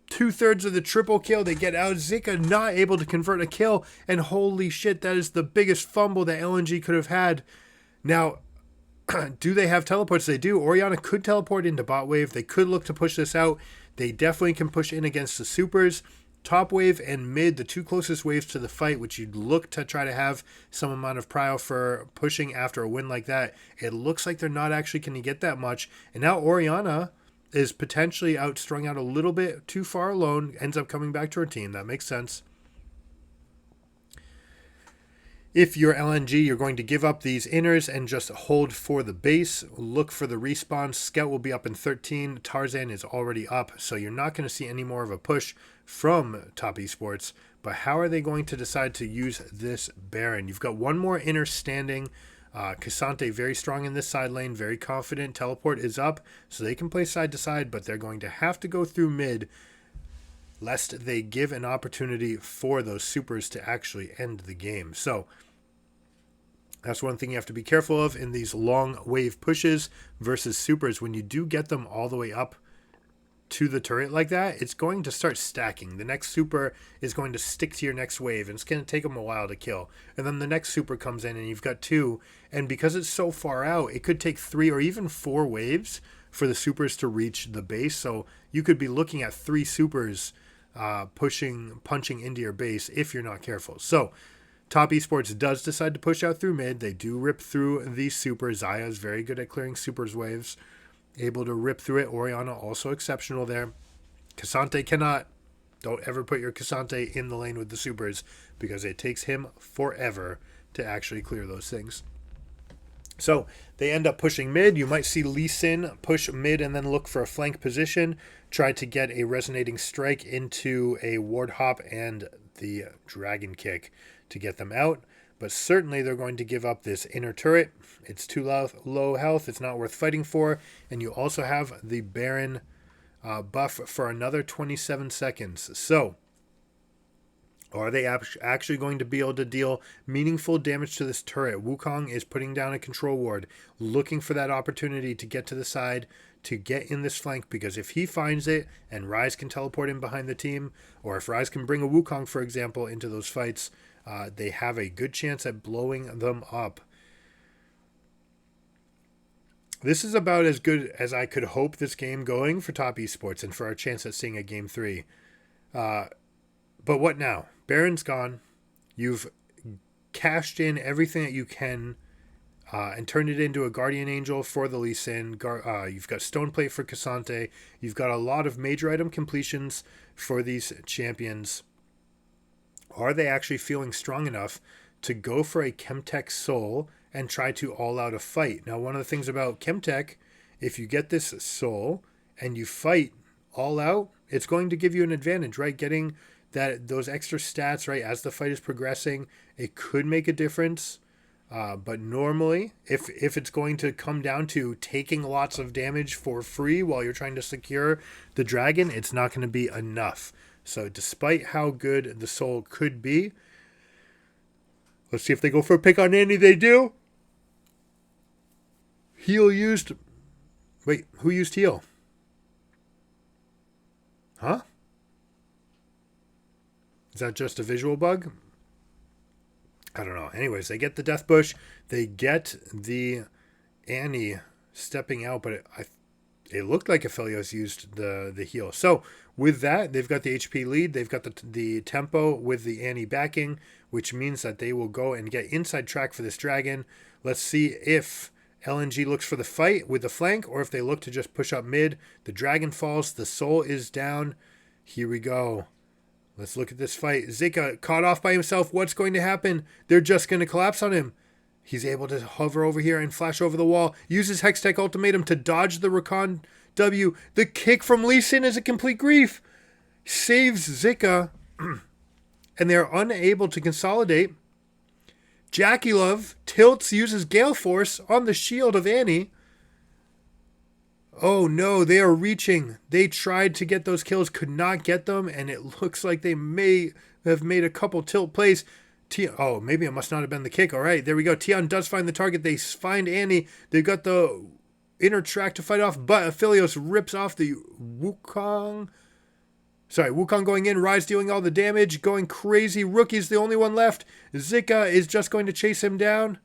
2/3 of the triple kill. They get out. Zika not able to convert a kill, and holy shit, that is the biggest fumble that LNG could have had. Now, do they have teleports? They do. Orianna could teleport into bot wave. They could look to push this out. They definitely can push in against the supers. Top wave and mid, the 2 closest waves to the fight, which you'd look to try to have some amount of prio for pushing after a win like that. It looks like they're not actually going to get that much. And now Orianna is potentially strung out a little bit too far alone, ends up coming back to her team. That makes sense. If you're LNG, you're going to give up these inners and just hold for the base. Look for the respawn. Scout will be up in 13. Tarzan is already up, so you're not going to see any more of a push from Top Esports. But how are they going to decide to use this Baron? You've got one more inner standing. Cassante very strong in this side lane, very confident. Teleport is up, so they can play side to side, but they're going to have to go through mid lest they give an opportunity for those supers to actually end the game. So that's one thing you have to be careful of in these long wave pushes versus supers. When you do get them all the way up to the turret like that, it's going to start stacking. The next super is going to stick to your next wave, and it's going to take them a while to kill. And then the next super comes in, and you've got 2. And because it's so far out, it could take 3 or even 4 waves for the supers to reach the base. So you could be looking at 3 supers punching into your base if you're not careful. So Top Esports does decide to push out through mid. They do rip through the super. Xayah is very good at clearing supers waves. Able to rip through it. Orianna also exceptional there. Cassante cannot. Don't ever put your Cassante in the lane with the supers because it takes him forever to actually clear those things. So they end up pushing mid. You might see Lee Sin push mid and then look for a flank position. Try to get a resonating strike into a ward hop and the dragon kick to get them out. But certainly they're going to give up this inner turret. It's too low health. It's not worth fighting for. And you also have the Baron buff for another 27 seconds. So, are they actually going to be able to deal meaningful damage to this turret? Wukong is putting down a control ward, looking for that opportunity to get to the side, to get in this flank, because if he finds it and Ryze can teleport in behind the team, or if Ryze can bring a Wukong, for example, into those fights, they have a good chance at blowing them up. This is about as good as I could hope this game going for top esports and for our chance at seeing a game 3. But what now? Baron's gone. You've cashed in everything that you can and turned it into a Guardian Angel for the Lee Sin. You've got Stoneplate for Cassante. You've got a lot of major item completions for these champions. Are they actually feeling strong enough to go for a Chemtech Soul and try to all out a fight? Now, one of the things about Chemtech, if you get this Soul and you fight all out, it's going to give you an advantage, right? Getting those extra stats, right, as the fight is progressing, it could make a difference. But normally, if it's going to come down to taking lots of damage for free while you're trying to secure the dragon, it's not going to be enough. So despite how good the Soul could be, let's see if they go for a pick on Annie. They do. Heal used. Wait, who used heal? Huh? Is that just a visual bug? I don't know. Anyways, they get the Death Bush. They get the Annie stepping out, but it looked like Aphelios used the heal. So with that, they've got the HP lead. They've got the tempo with the Annie backing, which means that they will go and get inside track for this dragon. Let's see if LNG looks for the fight with the flank, or if they look to just push up mid. The dragon falls. The Soul is down. Here we go. Let's look at this fight. Zika caught off by himself. What's going to happen? They're just going to collapse on him. He's able to hover over here and flash over the wall. Uses Hextech Ultimatum to dodge the Rakan W. The kick from Lee Sin is a complete grief. Saves Zika. And they're unable to consolidate. Jackie Love tilts, uses Gale Force on the shield of Annie. Oh no, they are reaching. They tried to get those kills, could not get them, and it looks like they may have made a couple tilt plays. Oh, maybe it must not have been the kick. All right, there we go. Tion does find the target. They find Annie. They've got the inner track to fight off, but Aphelios rips off the Wukong. Sorry, Wukong going in. Ryze dealing all the damage, going crazy. Rookie's the only one left. Zika is just going to chase him down.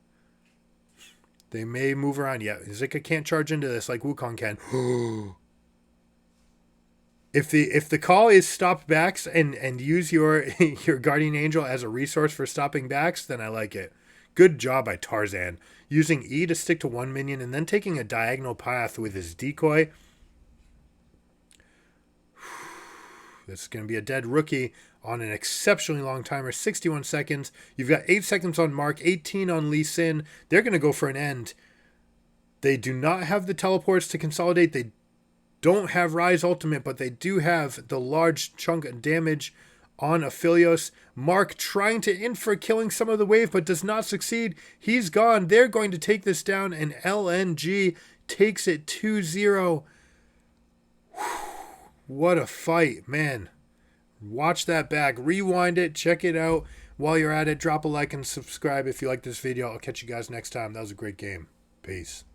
They may move around. Yeah, Zika can't charge into this like Wukong can. If the call is stop backs and use your Guardian Angel as a resource for stopping backs, then I like it. Good job by Tarzan. Using E to stick to one minion and then taking a diagonal path with his decoy. This is going to be a dead rookie on an exceptionally long timer, 61 seconds. You've got 8 seconds on Mark, 18 on Lee Sin. They're going to go for an end. They do not have the teleports to consolidate. They don't have Ryze Ultimate, but they do have the large chunk of damage on Aphelios. Mark trying to in for killing some of the wave, but does not succeed. He's gone. They're going to take this down, and LNG takes it 2-0. What a fight, man. Watch that back. Rewind it. Check it out. While you're at it, drop a like and subscribe if you like this video. I'll catch you guys next time. That was a great game. Peace.